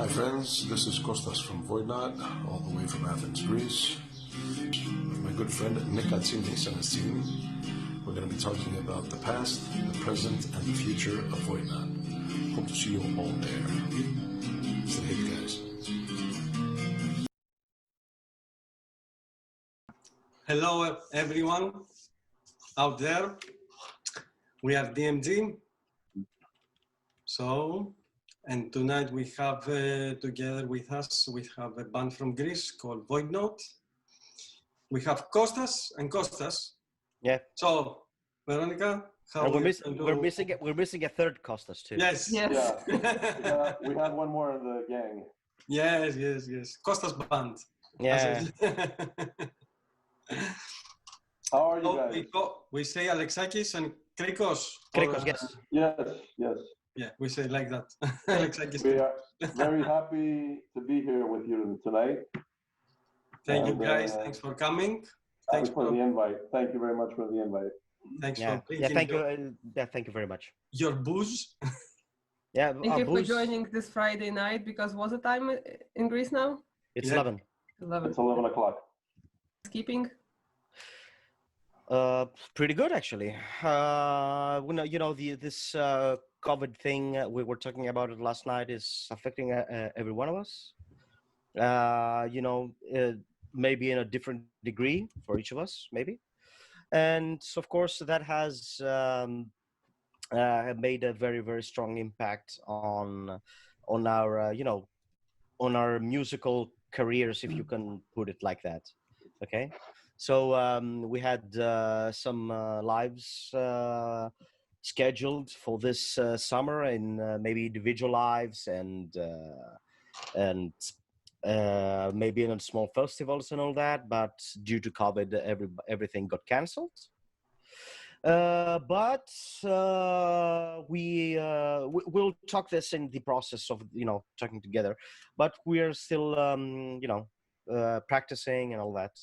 Hi friends, this is Kostas from Voidnaut, all the way from Athens, Greece. With my good friend Nick Atzinis and his team, we're going to be talking about the past, the present, and the future of Voidnaut. Hope to see you all there. Stay hit, guys. Hello everyone out there. We are DMG. And tonight we have together with us, we have a band from Greece called Voidnaut. We have Kostas and Kostas. Yeah. So, Veronica, how we're missing a third Kostas too. Yes. Yeah. we have one more in the gang. Yes. Kostas band. Yeah. How are you guys? We say Alexakis and Krikos. Krikos, yes. Yes. Yeah, we say like that. We are very happy to be here with you tonight. Thank you guys. Thanks for coming. Thanks for the invite. Thank you very much for the invite. Thanks for thank you. Thank you very much. Your booze. Thank you for joining this Friday night, because what's the time in Greece now? It's 11. It's 11 o'clock. Keeping? Pretty good actually. This COVID thing we were talking about it last night is affecting every one of us. Maybe in a different degree for each of us, maybe. And of course, that has made a very, very strong impact on our on our musical careers, if you can put it like that. Okay. So we had some lives scheduled for this summer, and maybe individual lives and maybe in small festivals and all that. But due to COVID, everything got cancelled. But we'll talk this in the process of talking together. But we are still practicing and all that.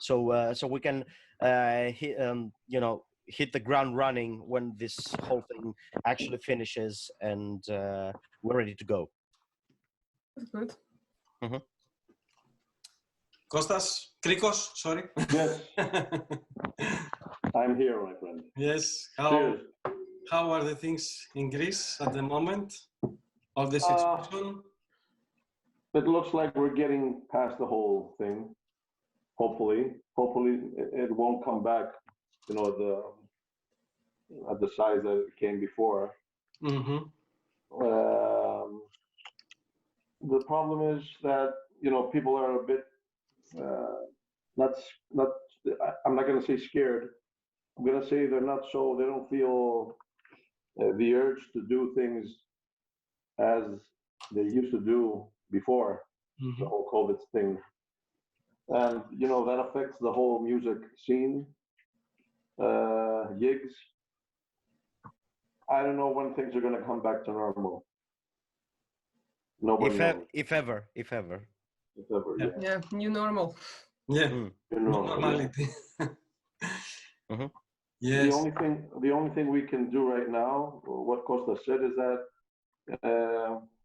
So we can hit the ground running when this whole thing actually finishes, and we're ready to go. That's good. Mm-hmm. Kostas, Krikos, sorry. Yes. I'm here, my friend. Yes. Cheers. How are the things in Greece at the moment? All the situation? It looks like we're getting past the whole thing. Hopefully it won't come back, at the size that it came before. Mm-hmm. The problem is that people are a bit I'm not going to say scared. I'm going to say they don't feel the urge to do things as they used to do before the whole COVID thing. And, that affects the whole music scene, gigs. I don't know when things are going to come back to normal. Nobody knows. If ever. Yeah, new normal. Yeah, normality. Mm-hmm. Yes. The only thing we can do right now, what Kosta said, is that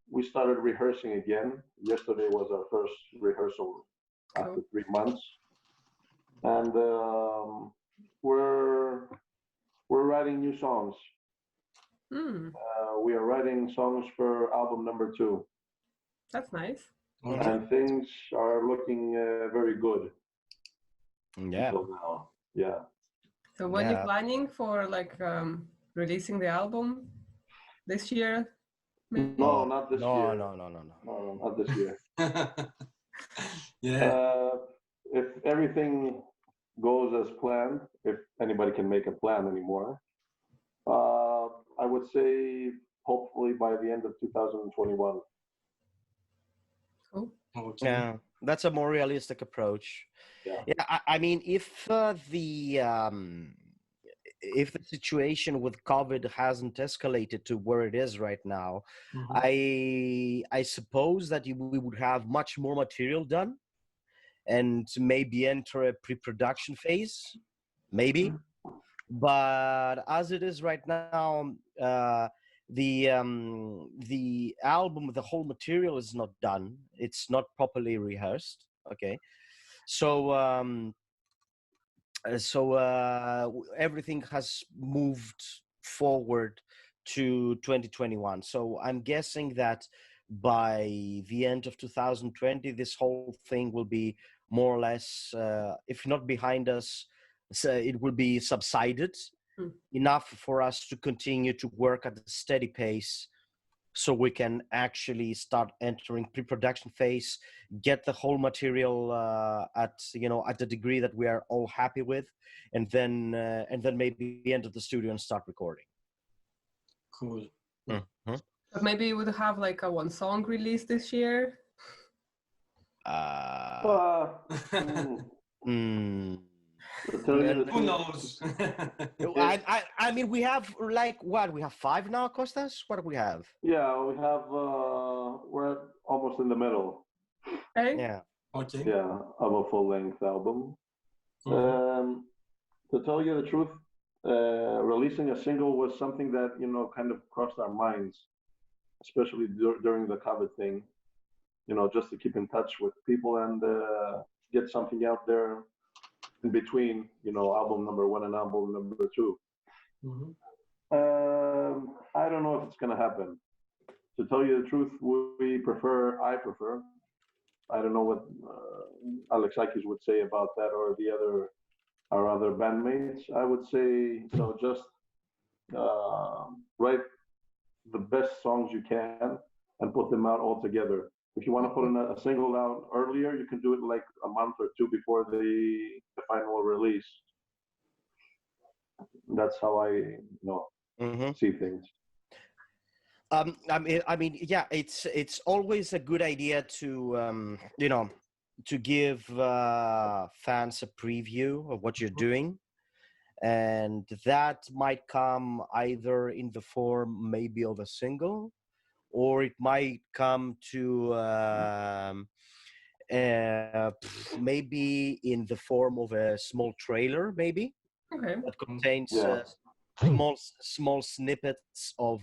we started rehearsing again. Yesterday was our first rehearsal after 3 months, and we're writing new songs. We are writing songs for album number 2. That's nice. And things are looking very good. Yeah. Until now. Yeah. So when are you planning for releasing the album this year? Maybe? No, not this year. No, not this year. Yeah. If everything goes as planned, if anybody can make a plan anymore, I would say hopefully by the end of 2021. Cool. Okay. Yeah, that's a more realistic approach. Yeah, I mean, if the situation with COVID hasn't escalated to where it is right now, I suppose that we would have much more material done, and maybe enter a pre-production phase, maybe. But as it is right now, the album, the whole material is not done. It's not properly rehearsed. Okay, so everything has moved forward to 2021. So I'm guessing that by the end of 2020, this whole thing will be more or less, if not behind us, so it will be subsided enough for us to continue to work at a steady pace, so we can actually start entering pre-production phase, get the whole material at the degree that we are all happy with, and then maybe enter the studio and start recording. Cool. Mm-hmm. But maybe we would have like a one song release this year. To tell you the Who truth, knows? I mean, we have like what? We have 5 now, Kostas? What do we have? yeah, we have, we're almost in the middle, Okay. Yeah. Okay. yeah, of a full-length album. To tell you the truth, releasing a single was something that, kind of crossed our minds, especially during the COVID thing, just to keep in touch with people and get something out there in between, album number 1 and album number 2. I don't know if it's going to happen. To tell you the truth, I prefer, I don't know what Alexakis would say about that, or our other bandmates. I would say, just write the best songs you can and put them out all together. If you want to put in a single out earlier, you can do it like a month or 2 before the final release. That's how I see things. I mean, yeah, it's always a good idea to to give fans a preview of what you're doing, and that might come either in the form maybe of a single, or it might come to maybe in the form of a small trailer, maybe Okay. that contains Yeah. small snippets of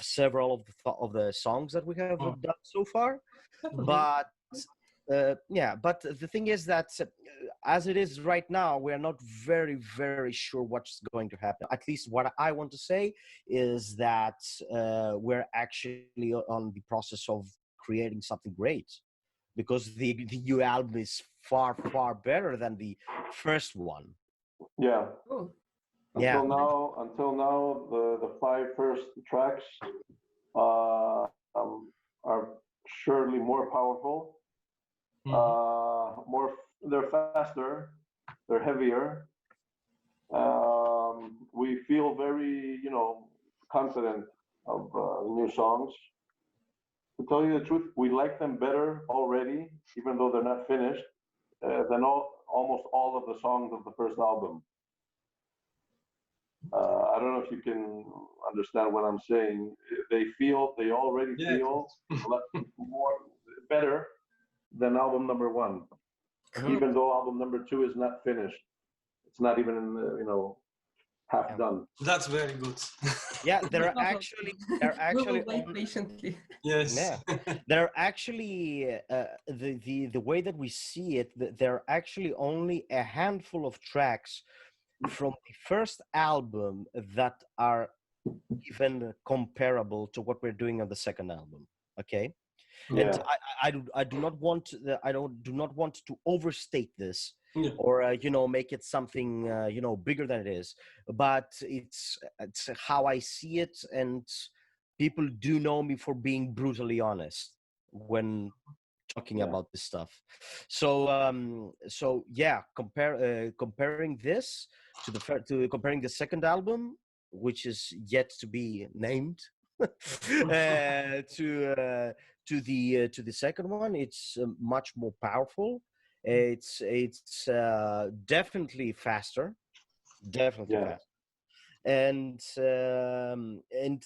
several of the songs that we have done so far. But but the thing is that as it is right now, we're not very, very sure what's going to happen. At least what I want to say is that we're actually on the process of creating something great, because the new album is far, far better than the first one. Yeah. Cool. Yeah. Until now, the 5 first tracks are surely more powerful. They're faster, they're heavier. We feel very, confident of new songs. To tell you the truth, we like them better already, even though they're not finished, than almost all of the songs of the first album. I don't know if you can understand what I'm saying. They already feel more better than album number 1, even though album number 2 is not finished. It's not even half done. That's very good. Yeah, they're actually We will wait patiently. Yes. Yeah, they're actually the way that we see it. There are actually only a handful of tracks from the first album that are even comparable to what we're doing on the second album. Okay. Yeah. And I do not want to overstate this, or make it something bigger than it is, but it's how I see it, and people do know me for being brutally honest when talking about this stuff. So yeah, comparing this to comparing the second album, which is yet to be named, to the second one, it's much more powerful. It's definitely faster, faster, and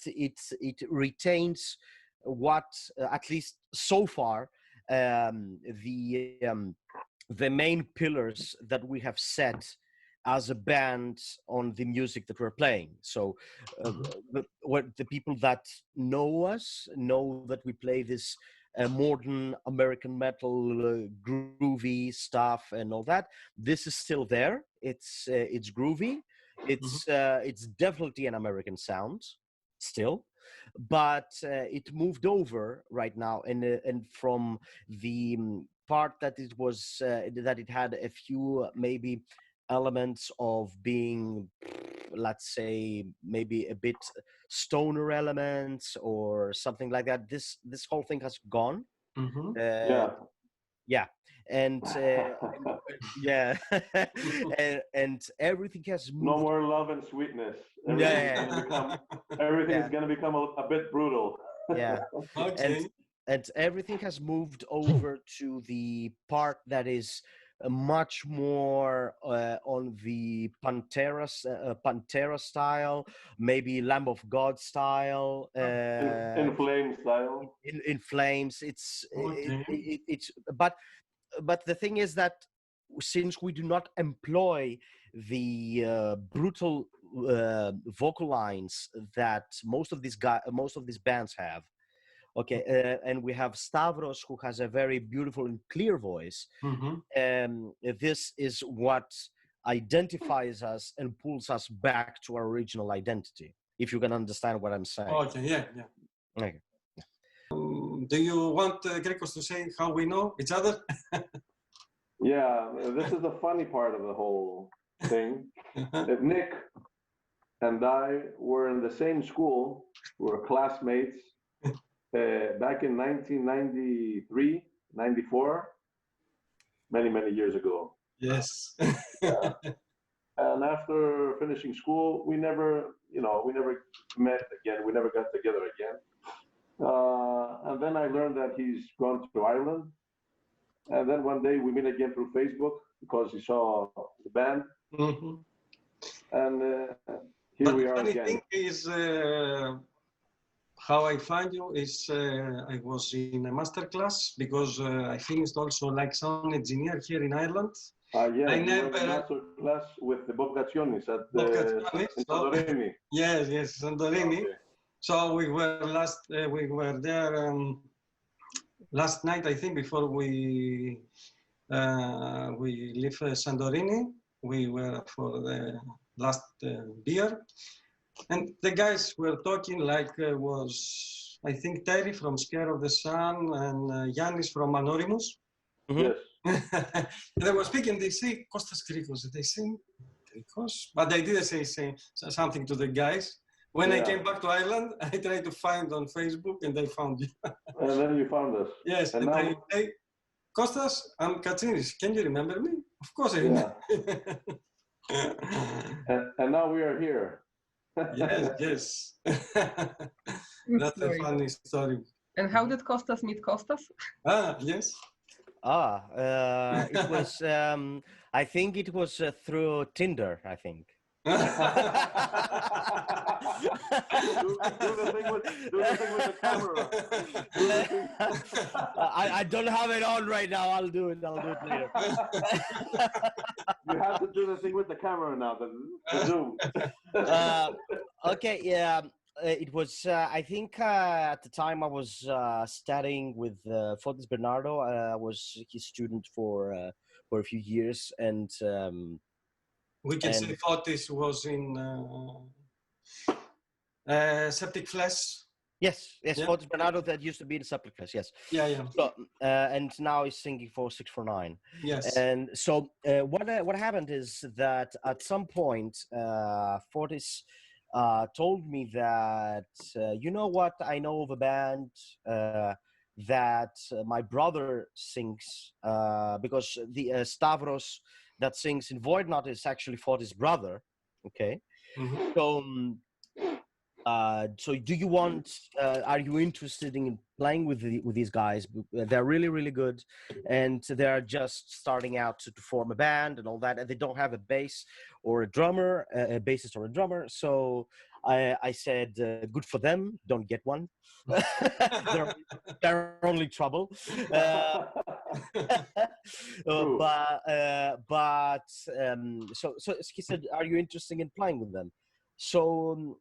it retains what, at least so far, the main pillars that we have set as a band on the music that we're playing. So what the people that know us know that we play this modern American metal, groovy stuff and all that. This is still there. It's groovy. It's definitely an American sound still, but it moved over right now, and from the part that it was that it had a few maybe elements of being, let's say, maybe a bit stoner elements or something like that. This whole thing has gone. Yeah. Yeah, and yeah, and everything has No moved. more love and sweetness. Yeah. Everything Yeah. is going to become a bit brutal. Yeah, Okay. and everything has moved over to the part that is much more on the Pantera style, maybe Lamb of God style, In flame style. in flames. Okay. It's but the thing is that since we do not employ the brutal vocal lines that most of these bands have, okay, and we have Stavros, who has a very beautiful and clear voice. This is what identifies us and pulls us back to our original identity, if you can understand what I'm saying. Okay. Yeah. Yeah. Okay. Do you want Krikos to say how we know each other? Yeah, this is the funny part of the whole thing. Nick and I were in the same school. We were classmates back in 1993, 94, many, many years ago. Yes. And after finishing school, we never met again. We never got together again. And then I learned that he's gone to Ireland. And then one day we meet again through Facebook because he saw the band. And here But we the are funny again. thing is, how I find you is I was in a master class because I finished also like sound engineer here in Ireland. Yeah, I you were in never- master class with the Bobcacionis at Bobcacionis, in Santorini. Yes, Santorini. Okay. So we were there last night, I think, before we leave Santorini. We were for the last beer. And the guys were talking like was, I think, Terry from Scare of the Sun and Yannis from Anonymous. Yes. They were speaking, they say, Kosta Krikos, they say Krikos, but they didn't say something to the guys. When I came back to Ireland, I tried to find on Facebook and I found you. And then you found us. Yes, and now, they say, Kostas, I'm Katsinis, can you remember me? Of course I remember. And now we are here. Yes. That's a funny story. And how did Kostas meet Kostas? Yes. It was, I think it was through Tinder, I think. do the thing with the camera. I don't have it on right now. I'll do it later. You have to do the thing with the camera now, the zoom. Okay, yeah. It was, I think at the time I was studying with Steve Venardo. I was his student for a few years, and we can say Fotis was in Septic Flesh. Yes, Yeah. Steve Venardo that used to be in Septic Flesh, yes. Yeah. So, and now he's singing for 649. Yes. And so what happened is that at some point, Fortis told me that, you know what, I know of a band that my brother sings, because the Stavros that sings in Voidnaut is actually Fortis' brother, okay? Mm-hmm. So do you want, are you interested in playing with these guys? They're really, really good, and they're just starting out to form a band and all that, and they don't have a bass or a drummer, a bassist or a drummer. So I said, good for them, don't get one. they're only trouble. True. So he said, "Are you interested in playing with them?" So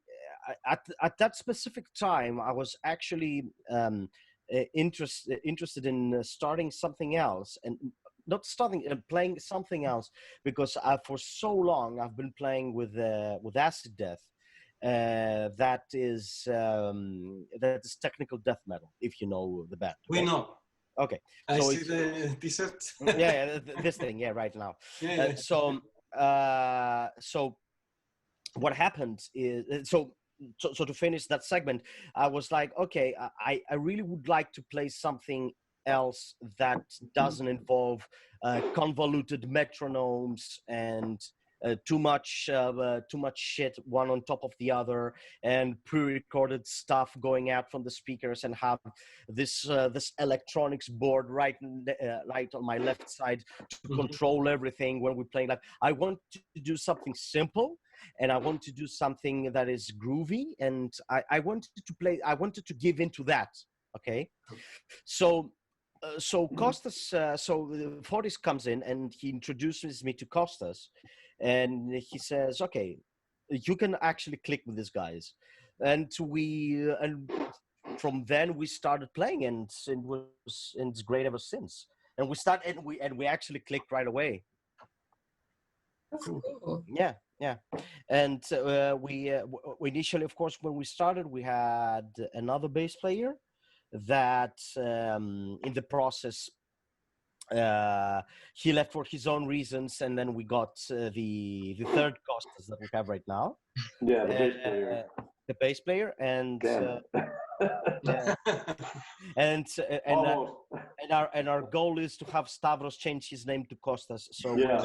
at that specific time, I was actually interested in starting something else, and not starting playing something else, because for so long I've been playing with acid death. That is technical death metal, if you know the band. We Okay? know. Okay, I so see the t-shirt. yeah, this thing, yeah, right now. Yeah. So what happened is, so to finish that segment, I was like, okay, I really would like to play something else that doesn't involve convoluted metronomes and too much shit one on top of the other, and pre-recorded stuff going out from the speakers, and have this electronics board right on my left side to control everything when we're playing live. I want to do something simple, and I want to do something that is groovy, and I wanted to give into that. Okay, so Kostas, Fotis comes in and he introduces me to Kostas, and he says, "Okay, you can actually click with these guys," and from then we started playing, and it's great ever since. And we actually clicked right away. That's cool. Yeah. And we initially, of course, when we started, we had another bass player that in the process he left for his own reasons, and then we got the third Costas that we have right now. Yeah, the bass player. The bass player, and Damn. yeah, and Almost. our goal is to have Stavros change his name to Kostas. So Yeah.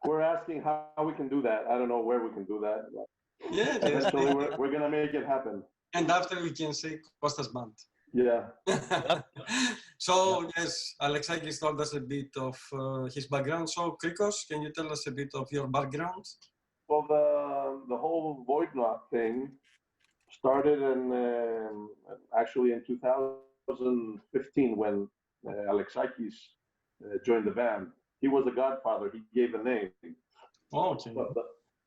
We're asking how we can do that. I don't know where we can do that. Yeah. Eventually, we're gonna make it happen. And after we can say Kostas Band. Yeah. So yes, Alexakis told us a bit of his background. So Krikos, can you tell us a bit of your background? Well, the whole Voidnaut thing started actually in 2015 when Alexakis joined the band. He was the godfather. He gave the name. Oh, okay.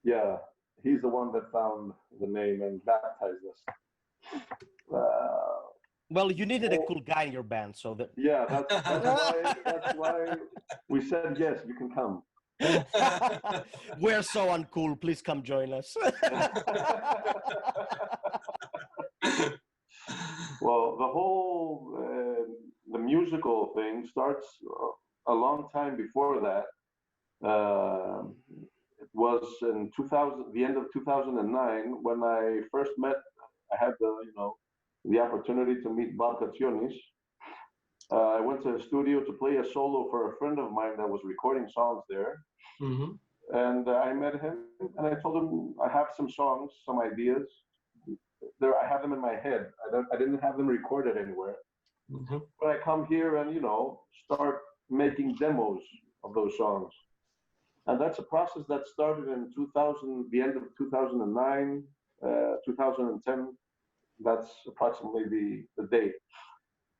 Yeah, he's the one that found the name and baptized us. Well, you needed a cool guy in your band, so that. Yeah, that's why we said yes. You can come. We're so uncool. Please come join us. Well, the whole the musical thing starts a long time before that. It was in 2000, the end of 2009, when I first met. I had the opportunity to meet Bob Kationis. I went to a studio to play a solo for a friend of mine that was recording songs there. Mm-hmm. And I met him, and I told him I have some songs, some ideas. I have them in my head. I didn't have them recorded anywhere. Mm-hmm. But I come here and start making demos of those songs. And that's a process that started in 2000, the end of 2009, 2010. That's approximately the date.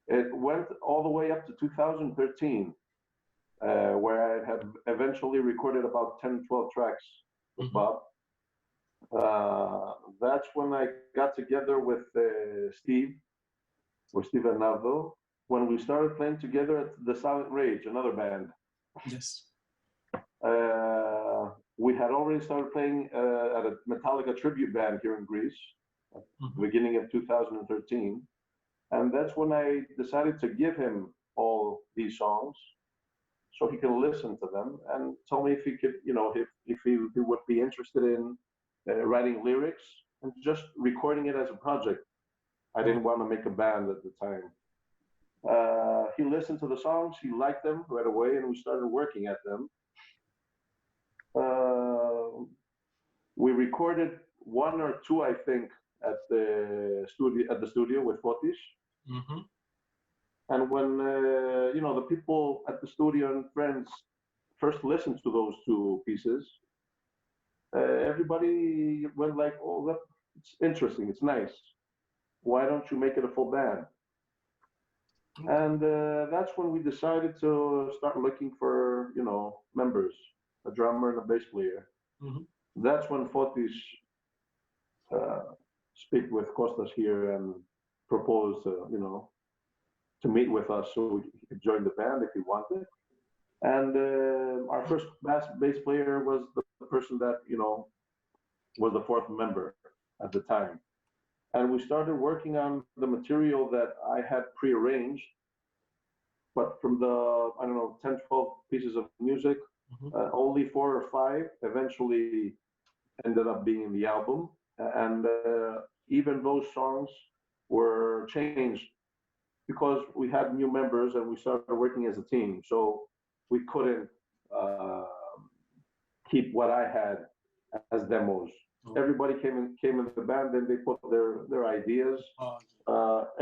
It went all the way up to 2013, where I had eventually recorded about 10, 12 tracks with Bob. That's when I got together with Steve Venardo, when we started playing together at the Silent Rage, another band. Yes. We had already started playing at a Metallica tribute band here in Greece at the beginning of 2013. And that's when I decided to give him all these songs so he can listen to them, and tell me if he could, if he would be interested in writing lyrics and just recording it as a project. I didn't want to make a band at the time. He listened to the songs, he liked them right away, and we started working at them. We recorded one or two, I think, at the studio with Fotis. Mm-hmm. And when the people at the studio and friends first listened to those two pieces, everybody went like, "Oh, it's interesting. It's nice. Why don't you make it a full band?" And that's when we decided to start looking for, members, a drummer and a bass player. Mhm. That's when Fotis uh, speak with Kostas here and proposed, to meet with us so he could join the band if he wanted. And our first bass player was the person that, was the fourth member at the time. And we started working on the material that I had prearranged, but from the, I don't know, 10, 12 pieces of music, Mhm. only 4 or 5 eventually ended up being in the album. And even those songs were changed because we had new members and we started working as a team. So we couldn't uh, keep what I had as demos. Everybody came in the band, and they put their ideas.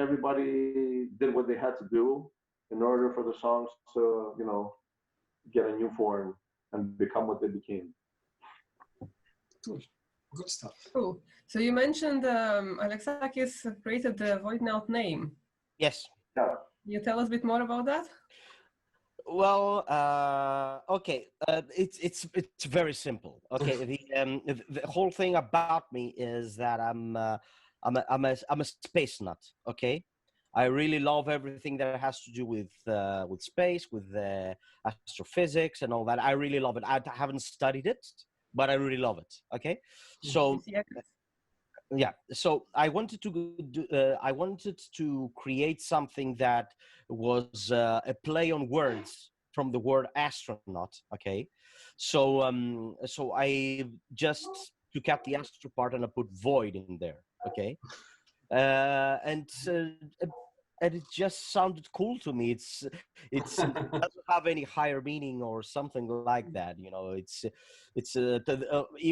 Everybody did what they had to do in order for the songs to, get a new form and become what they became. Cool. Good stuff. Cool. So you mentioned Alexakis created the Voidnaut name. Yes. Yeah. Can you tell us a bit more about that? Well, okay. It's very simple. Okay, the whole thing about me is that I'm a space nut. Okay, I really love everything that has to do with space, with astrophysics and all that. I really love it. I haven't studied it, but I really love it. Okay, so Yes. yeah, so I wanted to create something that was a play on words from the word astronaut. Okay, so I just took out the astro part and I put void in there. Okay, and it just sounded cool to me. It doesn't have any higher meaning or something like that.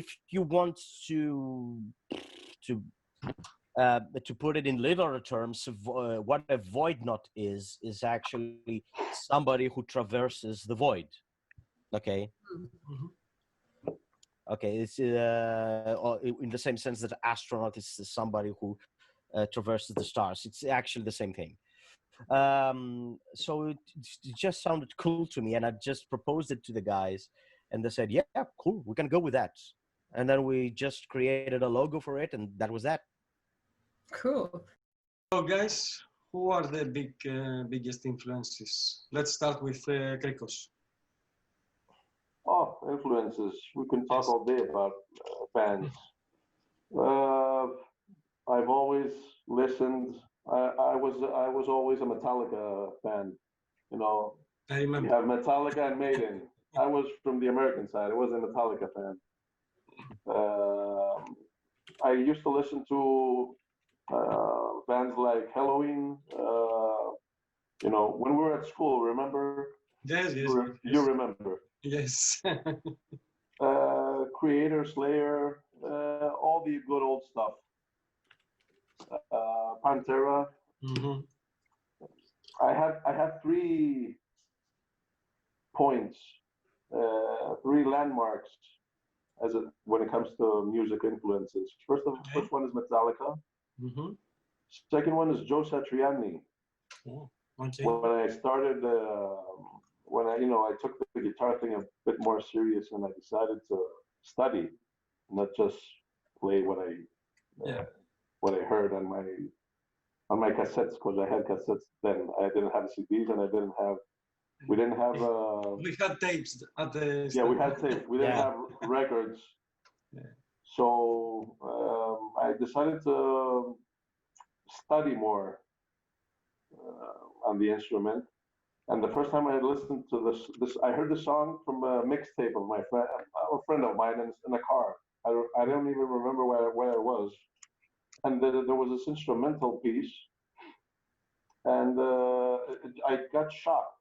If you want to to put it in literal terms, what a voidnaut is actually somebody who traverses the void. Okay. Mhm. Okay, it's or in the same sense that astronaut is somebody who traverses the stars. It's actually the same thing. So it just sounded cool to me, and I just proposed it to the guys, and they said, "Yeah, cool, we can go with that." And then we just created a logo for it, and that was that. Cool. So, guys, who are the biggest influences? Let's start with Krikos. Oh, influences. We can talk Yes. all day about bands. Uh, I've always listened. I was always a Metallica fan. You know, I you remember. have Metallica and Maiden. I was from the American side. I was a Metallica fan. I used to listen to bands like Halloween. When we were at school, remember? Yes, yes, You remember? yes. Creator, Slayer, all the good old stuff. Pantera. Mhm. I had 3 points, 3 landmarks when it comes to music influences. First one is Metallica. Mhm. Second one is Joe Satriani. Oh, okay. When I started, when I took the guitar thing a bit more serious, and I decided to study, not just play Yeah. what I heard on my cassettes, because I had cassettes then. I didn't have CDs, and we didn't have. We had tapes at the Yeah, we had tapes. We didn't Yeah. have records. Yeah. So I decided to study more on the instrument. And the first time I had listened to this I heard the song from a mixtape of a friend of mine in a car. I don't even remember where I was. And there was this instrumental piece, and I got shocked.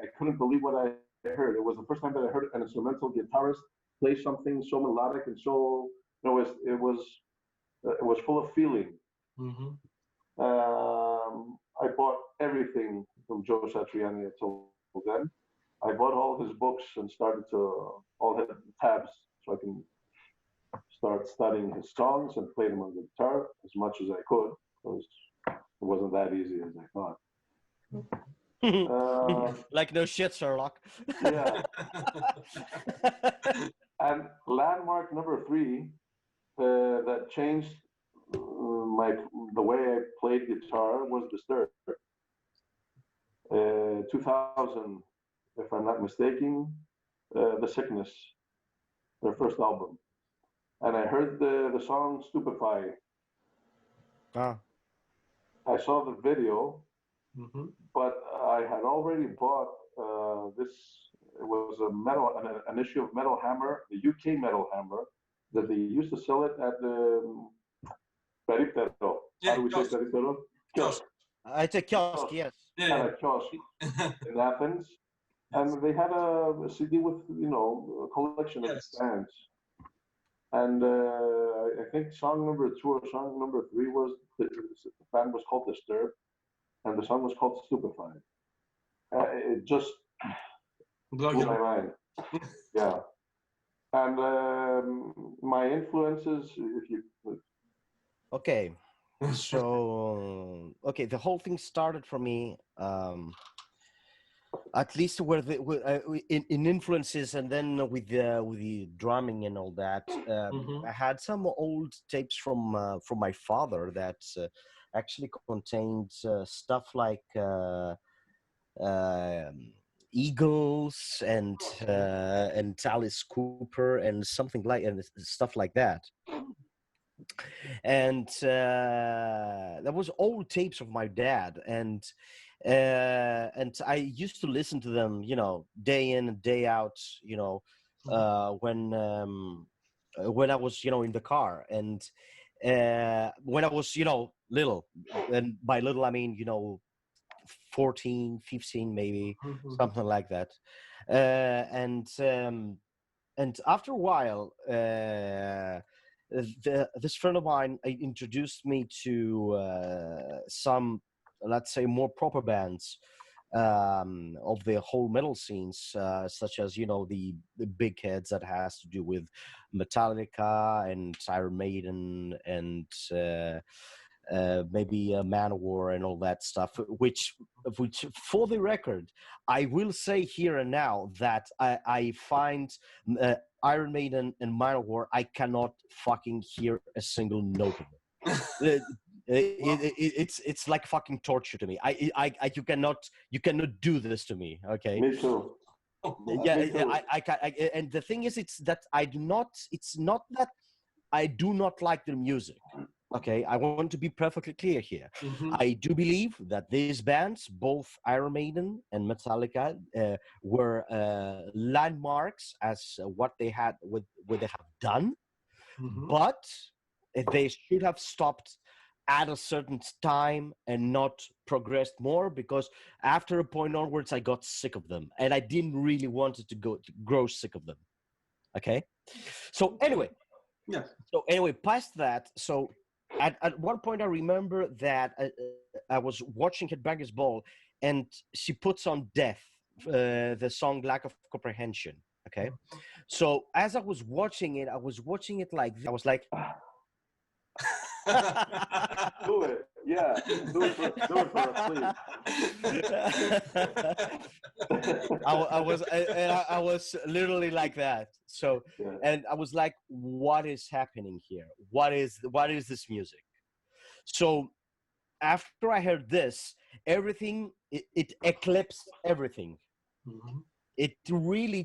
I couldn't believe what I heard. It was the first time that I heard an instrumental guitarist play something so melodic and so, it was full of feeling. Mhm. I bought everything from Joe Satriani until then. I bought all his books and started to all his tabs so I can start studying his songs and play them on the guitar as much as I could, because it wasn't that easy as I thought. Like no shit, Sherlock. Yeah. And landmark number three that changed the way I played guitar was Disturbed. 2000, if I'm not mistaken, The Sickness, their first album. And I heard the song Stupefy. Ah. I saw the video, Mm-hmm. but I had already bought this. It was an issue of Metal Hammer, the UK Metal Hammer, that they used to sell it at the Peripero. Yeah, How do we say kiosk. Peripero? Kiosk. It's a kiosk, Kiosk. yes. At Yeah. a kiosk in Athens, and they had a CD with a collection of Yes. bands. And I think song number 2 or song number 3 was the band was called Disturbed, and the song was called Stupefied. It just blew my mind. Yeah. And my influences, if you Okay. So, okay, the whole thing started for me, at least in influences, and then with the drumming and all that. Mhm. I had some old tapes from my father that actually contained stuff like Eagles and Alice Cooper and something like and stuff like that. And that was old tapes of my dad, and I used to listen to them, day in and day out, when I was, in the car, and when I was, little, and by little I mean, 14, 15, maybe Mhm. something like that, and after a while, this friend of mine introduced me to some, let's say, more proper bands of the whole metal scenes, such as the big heads that has to do with Metallica and Iron Maiden and maybe Manowar and all that stuff. Which, for the record, I will say here and now that I find Iron Maiden and Manowar, I cannot fucking hear a single note of it. It's like fucking torture to me. You cannot do this to me. Okay. me too. Yeah, Me too. and the thing is, it's not that I do not like their music. Okay, I want to be perfectly clear here. Mhm. I do believe that these bands, both Iron Maiden and Metallica, were landmarks as what they had, what they have done, Mhm. but they should have stopped at a certain time and not progressed more, because after a point onwards, I got sick of them, and I didn't really want to grow sick of them. Okay, so anyway. Yeah. So anyway, past that, so at one point I remember that I was watching Headbangers Ball, and she puts on Death, the song Lack of Comprehension. Okay, so as I was watching it like this. I was like, Do it. Yeah. Do it for us, please. I was literally like that. So, Yeah. and I was like, what is happening here? What is this music? So after I heard this, everything, it eclipsed everything. Mhm. It really,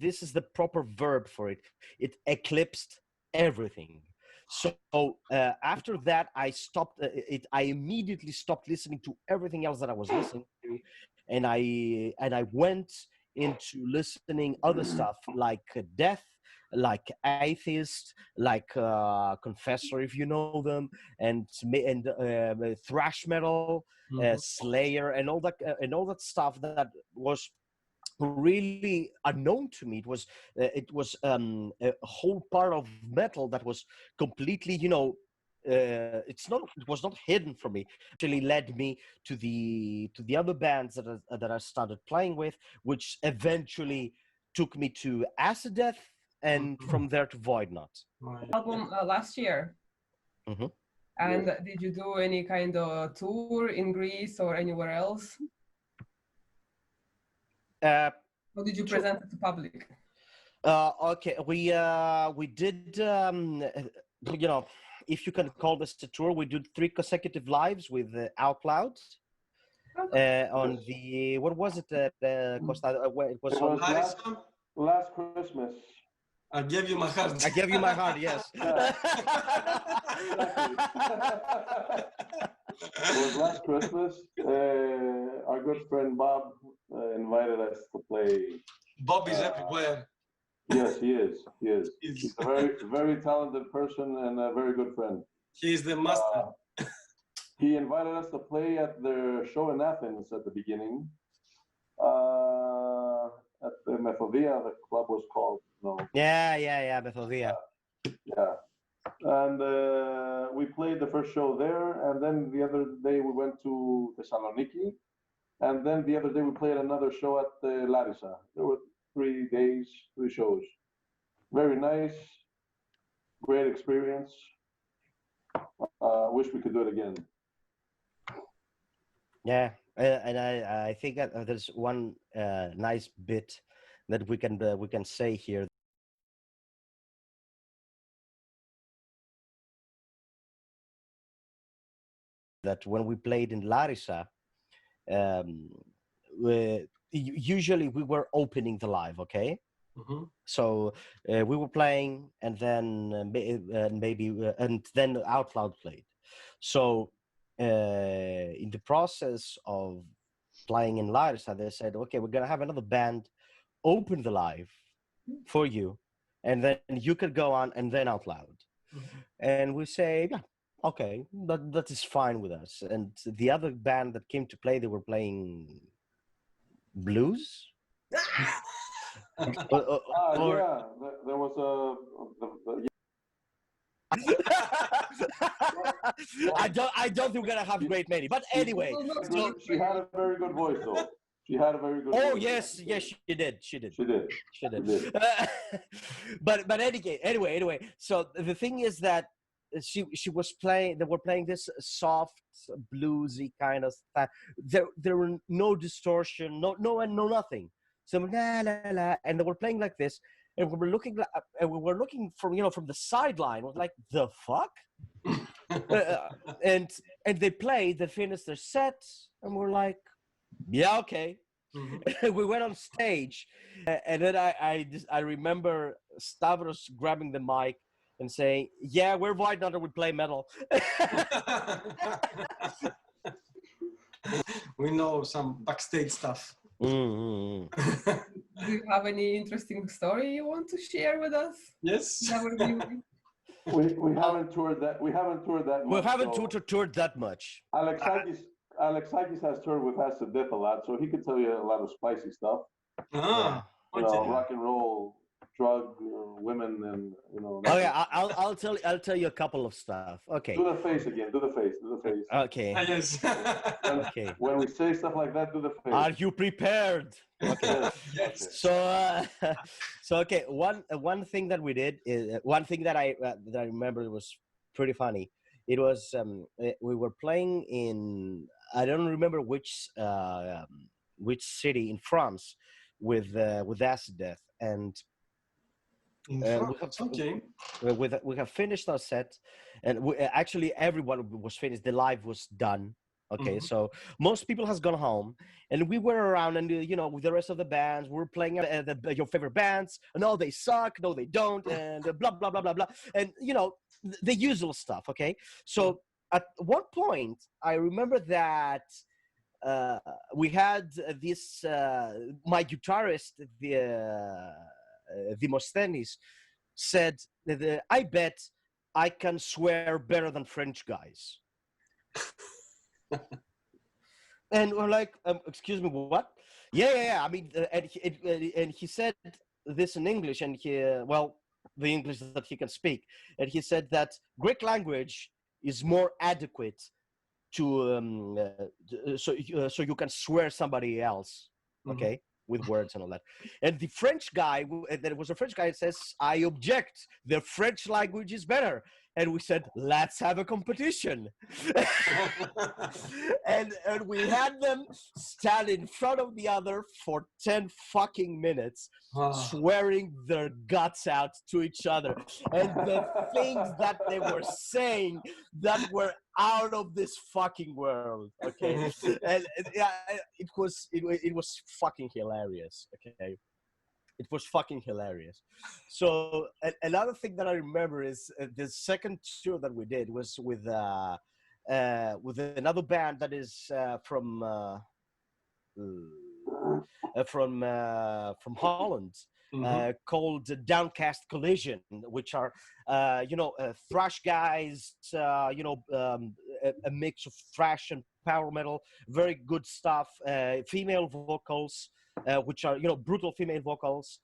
this is the proper verb for it. It eclipsed everything. So after that, I stopped it. I immediately stopped listening to everything else that I was listening to, and I went into listening other stuff like Death, like Atheist, like Confessor, if you know them, and thrash metal, Mhm. Slayer, and all that stuff that was really unknown to me. It was a whole part of metal that was completely, it was not hidden from me. Actually led me to the other bands that I started playing with, which eventually took me to Acid Death, and Mhm. from there to Voidnaut. Right. Album last year. Mhm. And did you do any kind of tour in Greece or anywhere else? Or did you present it to public? Okay, we did you know, if you can call this a tour, we did 3 consecutive lives with Out Loud on the, what was it, Kosta? It was on last Christmas. I gave you my heart. I gave you my heart, yes. Yeah. It was last Christmas. Our good friend Bob invited us to play. Bob is everywhere. Yes, he is. He is. He's a very, very talented person and a very good friend. He's the master. He invited us to play at their show in Athens at the beginning. At the Methodea, the club was called. No. Yeah, Methodea. Yeah. And we played the first show there, and then the other day we went to Thessaloniki, and then the other day we played another show at Larissa. There were 3 days, 3 shows. Very nice, great experience. Wish we could do it again. Yeah, and I think that there's one nice bit that we can say here. That when we played in Larissa, usually we were opening the live, okay? Mm-hmm. So we were playing, and then and then Out Loud played. So in the process of playing in Larissa, they said, okay, we're gonna have another band open the live for you, and then you could go on, and then Out Loud. Mm-hmm. And we say, yeah, okay, that is fine with us. And the other band that came to play, they were playing blues. Yeah, there was I don't think we're gonna have great many, but anyway. So, she had a very good voice, though. She had a very good oh voice. yes, she did. She did. But anyway. So the thing is that she was playing. They were playing this soft bluesy kind of stuff. There were no distortion, no nothing. So la la la, and they were playing like this, and we were looking from from the sideline. We're like, the fuck. And they played. They finished their set, and we're like, yeah, okay. Mm-hmm. We went on stage, and then I remember Stavros grabbing the mic and saying, "Yeah, we're Voidnaut and we play metal." We know some backstage stuff. Mm-hmm. Do you have any interesting story you want to share with us? Yes. We haven't toured that. We haven't toured that much. We haven't toured that much. Alexakis has toured with us to death a lot, so he could tell you a lot of spicy stuff. Ah, you know, rock and roll, drug, women, and Oh yeah, I'll tell you a couple of stuff. Okay. Do the face again. Do the face. Do the face. Okay. Yes. Okay. When we say stuff like that, do the face. Are you prepared? Okay. Yes. So okay. One thing that we did is one thing that I remember was pretty funny. It was we were playing in, I don't remember which city in France with Acid Death, and we have finished our set, and actually everyone was finished. The live was done. Okay, mm-hmm. So most people has gone home, and we were around, and with the rest of the bands, we're playing your favorite bands. No, they suck. No, they don't, and blah blah blah blah blah, and the usual stuff. Okay, so at one point, I remember that we had this my guitarist, Demosthenes, said that I bet I can swear better than French guys. And we're like, excuse me, what? Yeah. I mean, and he said this in English, and the English that he can speak, and he said that Greek language is more adequate to so you can swear somebody else, okay, mm-hmm. with words and all that. And the French guy, there was a French guy that says, I object, the French language is better. and we said, let's have a competition. and we had them stand in front of the other for 10 fucking minutes, swearing their guts out to each other. And the things that they were saying that were out of this fucking world, okay? And yeah, it was fucking hilarious, okay? It was fucking hilarious. So another thing that I remember is the second tour that we did was with another band that is from Holland, called Downcast Collision, which are thrash guys, a mix of thrash and power metal, very good stuff, female vocals, which are brutal female vocals,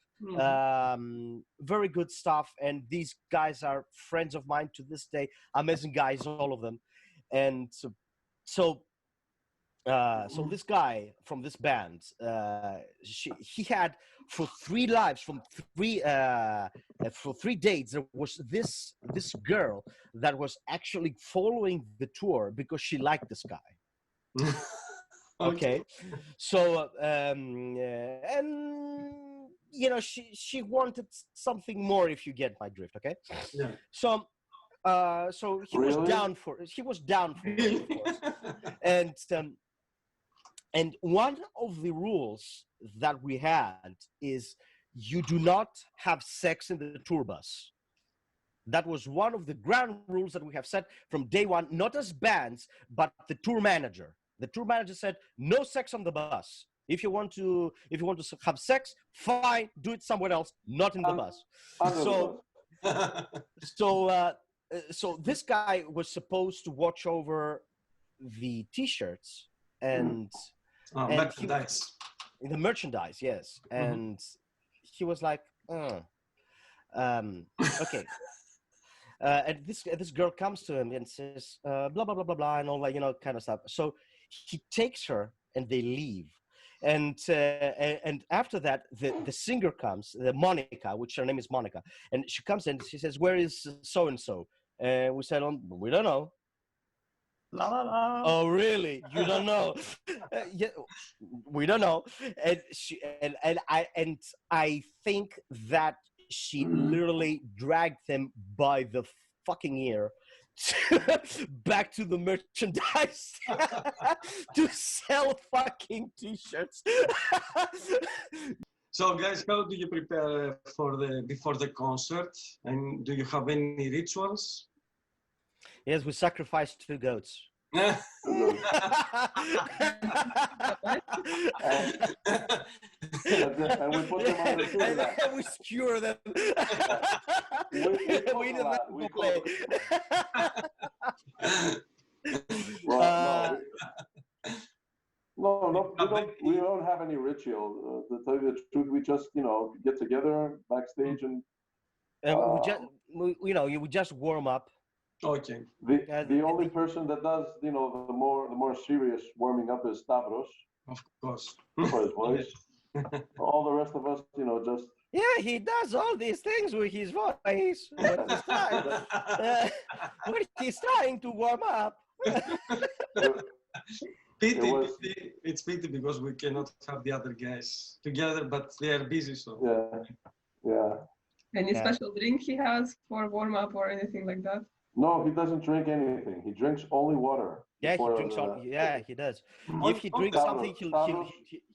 very good stuff. And these guys are friends of mine to this day, amazing guys, all of them. And so this guy from this band, he had for 3 lives, for 3 dates, there was this girl that was actually following the tour because she liked this guy. Okay. So she wanted something more, if you get my drift. Okay. Yeah. So he was down for it, of course. And one of the rules that we had is you do not have sex in the tour bus. That was one of the ground rules that we have set from day one, not as bands, but the tour manager. The tour manager said, no sex on the bus. If you want to have sex, fine, do it somewhere else, not in the bus. So this guy was supposed to watch over the T-shirts and merchandise. The merchandise, yes. And he was like, okay. And this girl comes to him and says, blah, blah, blah, blah, blah, and all that, kind of stuff. So he takes her and they leave. And after that, the singer comes, Monica, which her name is Monica. And she comes and she says, where is so-and-so? And we said, we don't know. La, la, la. Oh, really? You don't know? Yeah, we don't know. And I think that she literally dragged them by the fucking ear back to the merchandise to sell fucking T-shirts. So, guys, how do you prepare before the concert? And do you have any rituals? Yes, we sacrificed 2 goats. And we put them on the tour. And then we skewer them. We eat them and play. We don't have any ritual. To tell you the truth, we just, get together backstage and we just warm up. Okay. The only person that does, the more serious warming up is Stavros. Of course. For his voice. All the rest of us, just. Yeah, he does all these things with his voice. But he's trying to warm up. It's pity because we cannot have the other guys together, but they are busy, so. Yeah. Any special drink he has for warm up or anything like that? No, he doesn't drink anything. He drinks only water. Yeah, he drinks all. Yeah, he does. If he drinks something,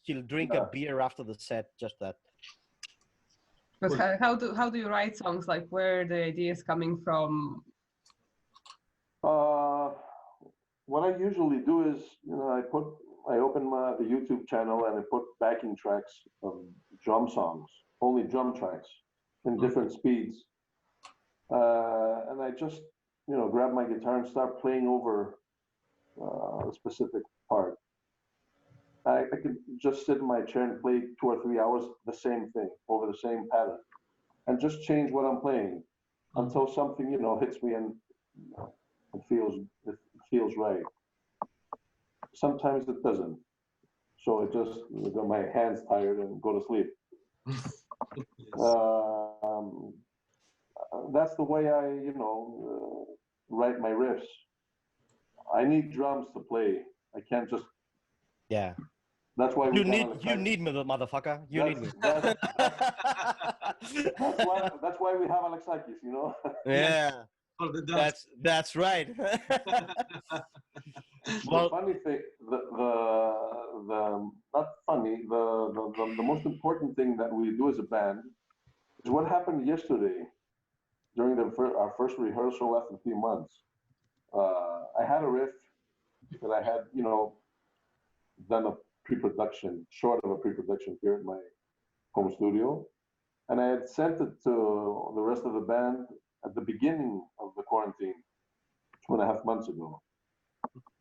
he'll drink a beer after the set. Just that. But how do you write songs? Like, where the idea is coming from? What I usually do is, I open the YouTube channel and I put backing tracks of drum songs, only drum tracks in different speeds, and I just grab my guitar and start playing over a specific part. I could just sit in my chair and play 2 or 3 hours the same thing over the same pattern, and just change what I'm playing until something hits me and it feels right. Sometimes it doesn't, so it just my hands tired and go to sleep. that's the way I, write my riffs. I need drums to play. I can't just. Yeah. That's why we You need me, motherfucker. You need me. That's why we have Alexakis, Yeah. For the dance. That's right. The funny thing, the not funny, the most important thing that we do as a band is what happened yesterday during our first rehearsal after 3 months. I had a riff that I had, done a pre-production, short of a pre-production here at my home studio. And I had sent it to the rest of the band at the beginning of the quarantine, 2.5 months ago.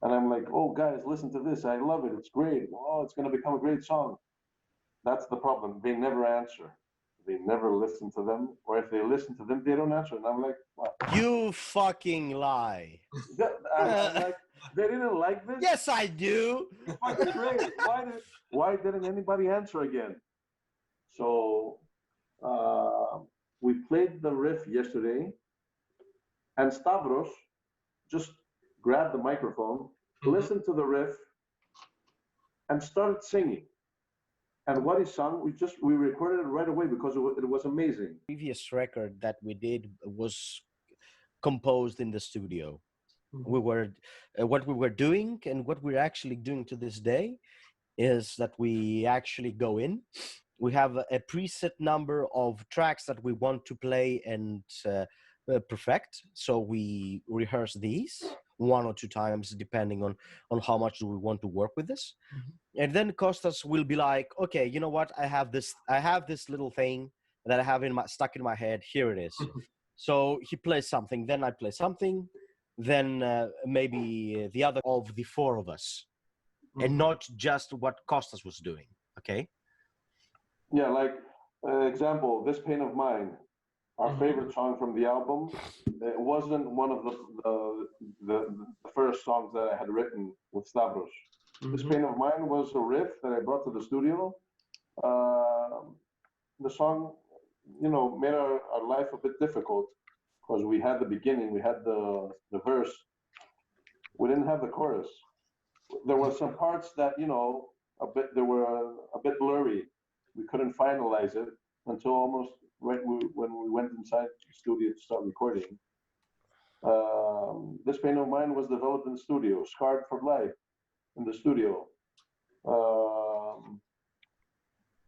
And I'm like, oh, guys, listen to this. I love it. It's great. Oh, it's going to become a great song. That's the problem. They never answer. They never listen to them. Or if they listen to them, they don't answer. And I'm like, what? You fucking lie. I'm like, they didn't like this? Yes, I do. Fucking great. Why didn't anybody answer again? So we played the riff yesterday, and Stavros just grabbed the microphone, listened to the riff, and started singing. And what he sung, we recorded it right away because it was amazing. Previous record that we did was composed in the studio. We were what we were doing and what we're actually doing to this day is that we actually go in. We have a preset number of tracks that we want to play and perfect. So we rehearse these 1 or 2 times, depending on how much do we want to work with this. And then Kostas will be like, okay, you know what? I have this little thing that I have stuck in my head. Here it is. So he plays something, then I play something, then maybe the other of the 4 of us, and not just what Kostas was doing. Okay. Yeah, like example, This Pain of Mine, our favorite song from the album. It wasn't one of the first songs that I had written with Stavros. This Pain of Mine was a riff that I brought to the studio. The song, made our life a bit difficult because we had the beginning, we had the verse. We didn't have the chorus. There were some parts that, they were a bit blurry. We couldn't finalize it until almost when we went inside the studio to start recording. This Pain of Mine was developed in the studio, Scarred for Life in the studio.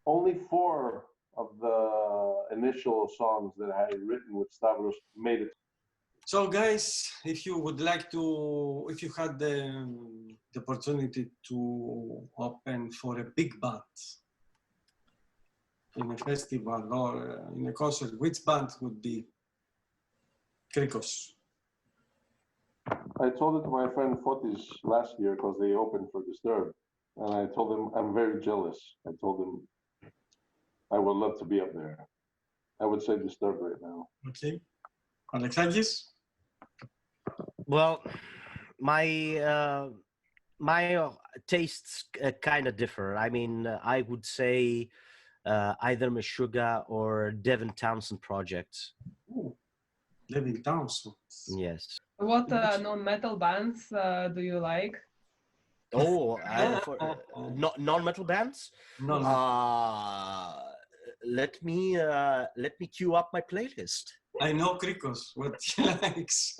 Only 4 of the initial songs that I had written with Stavros made it. So guys, if you had the opportunity to open for a big band in a festival or in a concert, which band would be Krikos? I told it to my friend Fotis last year because they opened for Disturbed. And I told him I'm very jealous. I told him I would love to be up there. I would say Disturbed right now. Okay. Alexakis? Well, my tastes kind of differ. I mean, I would say either Meshuggah or Devin Townsend Project. Ooh, Devin Townsend. Yes. What non-metal bands do you like? Oh, non-metal bands? No. Let me queue up my playlist. I know Krikos, what he likes.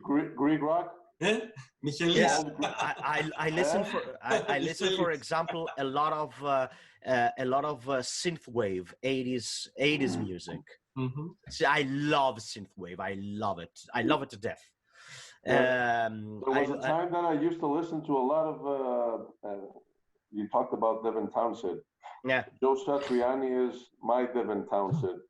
Greek rock? Michelis? Yeah, I listen for example a lot of synthwave 80s music. See, I love synthwave. I love it to death. There was a time that I used to listen to a lot of you talked about Devin Townsend. Yeah. Joe Satriani is my Devin Townsend.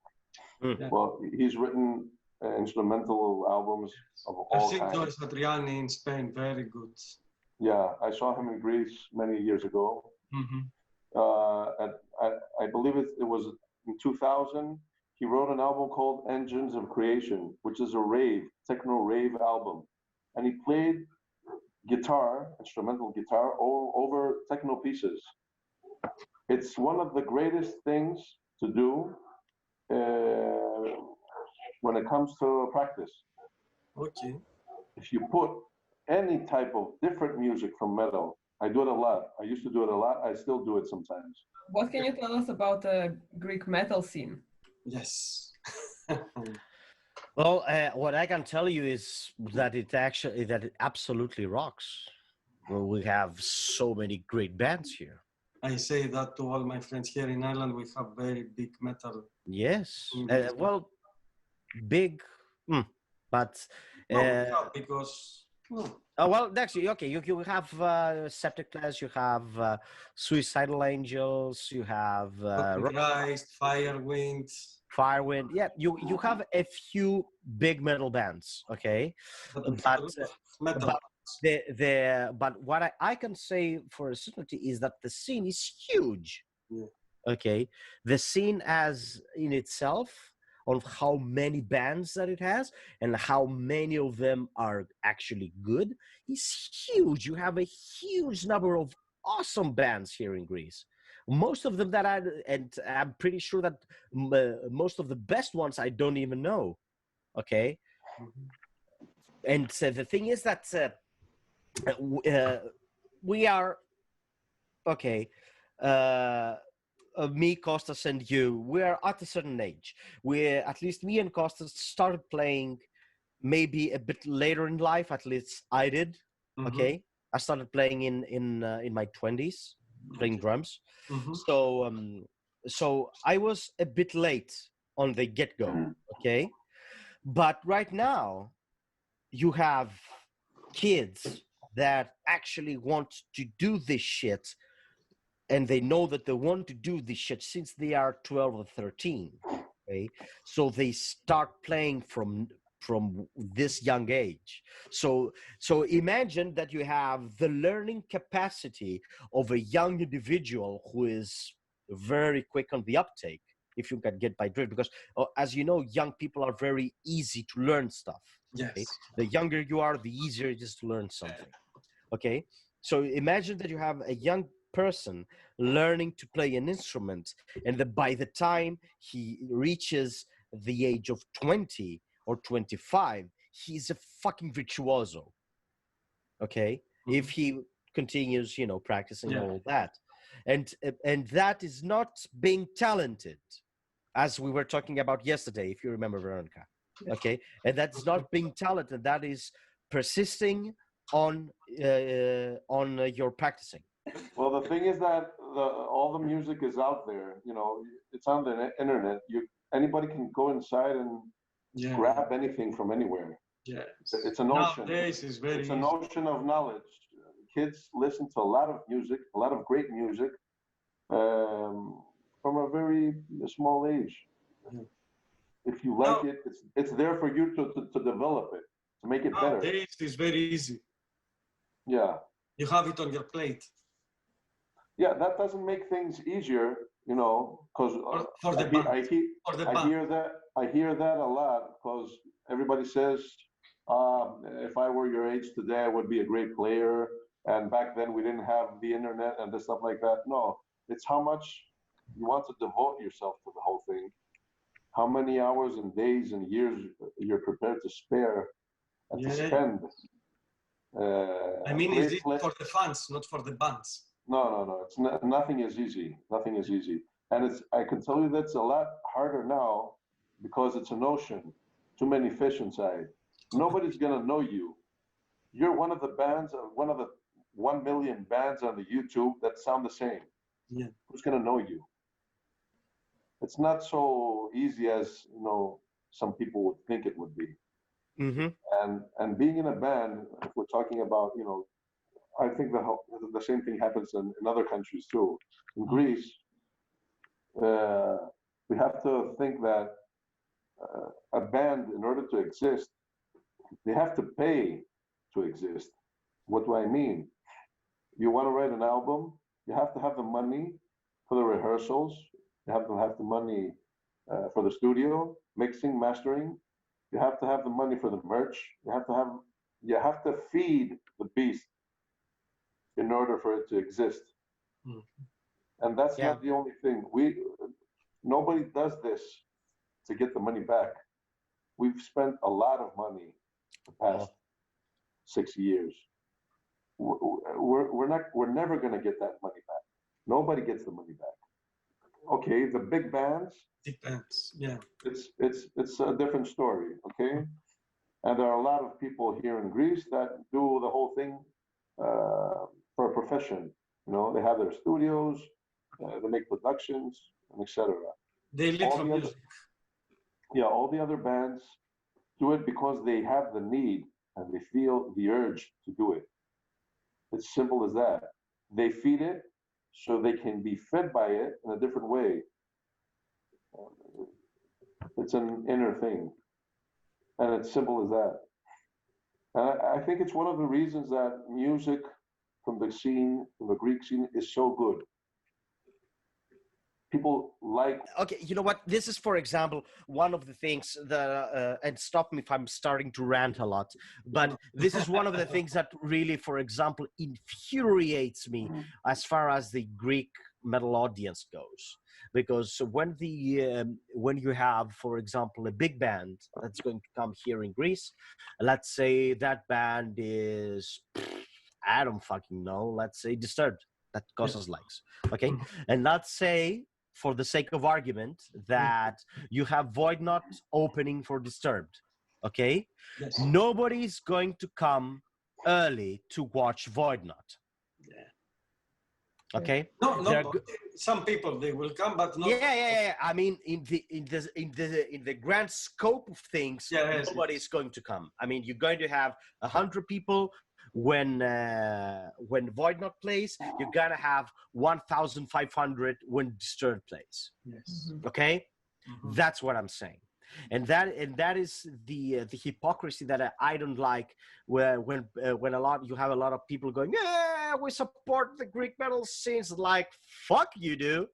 Well, he's written instrumental albums of all kinds. I've seen Joe Satriani in Spain, very good. Yeah, I saw him in Greece many years ago. I believe it was in 2000. He wrote an album called Engines of Creation, which is a techno rave album. And he played instrumental guitar, over techno pieces. It's one of the greatest things to do when it comes to practice. Okay. If you put any type of different music from metal, I do it a lot. I used to do it a lot. I still do it sometimes. What can you tell us about the Greek metal scene? Yes. Well, what I can tell you is that it absolutely rocks. Well, we have so many great bands here. I say that to all my friends here in Ireland. We have very big metal. Yes. Mm. Well, big, but No, because no. well, actually, okay. You have Septic Class, you have Suicidal Angels, you have Christ, Firewind. Firewind. Yeah, you have a few big metal bands, okay, But we have a but lot of metal. but but what I can say for a certainty is that the scene is huge. Yeah. Okay, the scene as in itself, on how many bands that it has and how many of them are actually good, is huge. You have a huge number of awesome bands here in Greece. Most of them that and I'm pretty sure that most of the best ones I don't even know. Okay. Mhm. And so the thing is that we are okay. Me, Costas, and you, we are at a certain age. We, at least me and Costas, started playing maybe a bit later in life. At least I did. Mhm. Okay, I started playing in my 20s, playing drums. Mhm. So I was a bit late on the get-go. Okay, but right now you have kids that actually want to do this shit, and they know that they want to do this shit since they are 12 or 13. Okay, so they start playing from this young age. So imagine that you have the learning capacity of a young individual who is very quick on the uptake, if you can get by drift, because as you know, young people are very easy to learn stuff. Yes. Okay? The younger you are, the easier it is to learn something. Okay, so imagine that you have a young person learning to play an instrument, and that by the time he reaches the age of 20 or 25, he's a fucking virtuoso. Okay, if he continues, practicing all that, and that is not being talented, as we were talking about yesterday, if you remember, Veronica. Okay, and that's not being talented. That is persisting on your practicing. Well, the thing is that all the music is out there. It's on the internet. Anybody can go inside and grab anything from anywhere. Yes. It's an ocean. Nowadays it's very It's an easy. ocean of knowledge. Kids listen to a lot of music, a lot of great music, from a very small age. Mhm. If you like it, it's there for you to develop it, to make it better. Nowadays it's very easy. Yeah. You have it on your plate. Yeah, that doesn't make things easier, because For the band. I hear that a lot, because everybody says, if I were your age today, I would be a great player. And back then we didn't have the internet and the stuff like that. No, it's how much you want to devote yourself to the whole thing, how many hours and days and years you're prepared to spare and to spend. I mean, is it for the fans, not for the bands? No. It's nothing is easy. Nothing is easy, and I can tell you that's a lot harder now because it's an ocean. Too many fish inside. Nobody's gonna know you. You're one of the bands, one of the 1 million bands on the YouTube that sound the same. Yeah. Who's gonna know you? It's not so easy as some people would think it would be. Mm-hmm. And being in a band, if we're talking about I think the same thing happens in other countries too. In Greece, we have to think that a band, in order to exist, they have to pay to exist. What do I mean? You want to write an album, you have to have the money for the rehearsals, you have to have the money for the studio, mixing, mastering, you have to have the money for the merch, you have to feed the beast in order for it to exist. And that's not the only thing. Nobody does this to get the money back. We've spent a lot of money the past 6 years. We're never going to get that money back. Nobody gets the money back. Okay, the big bands. Depends. Yeah. It's a different story. Okay, and there are a lot of people here in Greece that do the whole thing for a profession. You know, they have their studios, they make productions, and etc. They live from music. Yeah, all the other bands do it because they have the need and they feel the urge to do it. It's simple as that. They feed it so they can be fed by it in a different way. It's an inner thing. And it's simple as that. And I think it's one of the reasons that music from the scene, from the Greek scene, is so good. People like. Okay, you know what? This is, for example, one of the things that, and stop me if I'm starting to rant a lot, but this is one of the things that really, for example, infuriates me as far as the Greek metal audience goes. Because when you have, for example, a big band that's going to come here in Greece, let's say that band is, I don't fucking know, let's say Disturbed, that Kostas likes, okay? And let's say, for the sake of argument, that you have Voidnaut opening for Disturbed, okay? Yes. Nobody's going to come early to watch Voidnaut. Yeah. Okay. No, some people they will come, but not. Yeah. I mean, in the grand scope of things, nobody's going to come. I mean, you're going to have 100 people when Voidnaut plays. You're gonna have 1,500 when Disturbed plays. Yes. Okay, that's what I'm saying. And that is the hypocrisy that I don't like, where when you have a lot of people going, yeah, we support the Greek metal scenes. Like, fuck you do.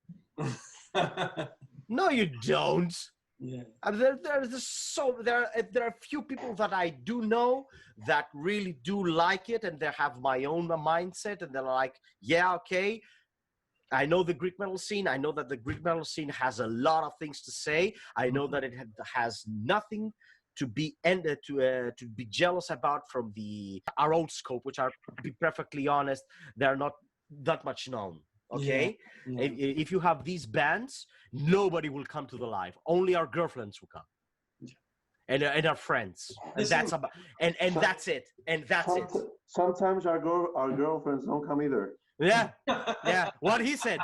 No, you don't. Yeah. There are few people that I do know that really do like it, and they have my own mindset, and they're like, yeah, okay, I know the Greek metal scene. I know that the Greek metal scene has a lot of things to say. I know that it has nothing to be jealous about from our own scope, which are, to be perfectly honest, they're not that much known. Okay, If you have these bands, nobody will come to the live. Only our girlfriends will come, and our friends, and that's about, and that's it, and that's it. Sometimes our girlfriends don't come either. Yeah. What he said.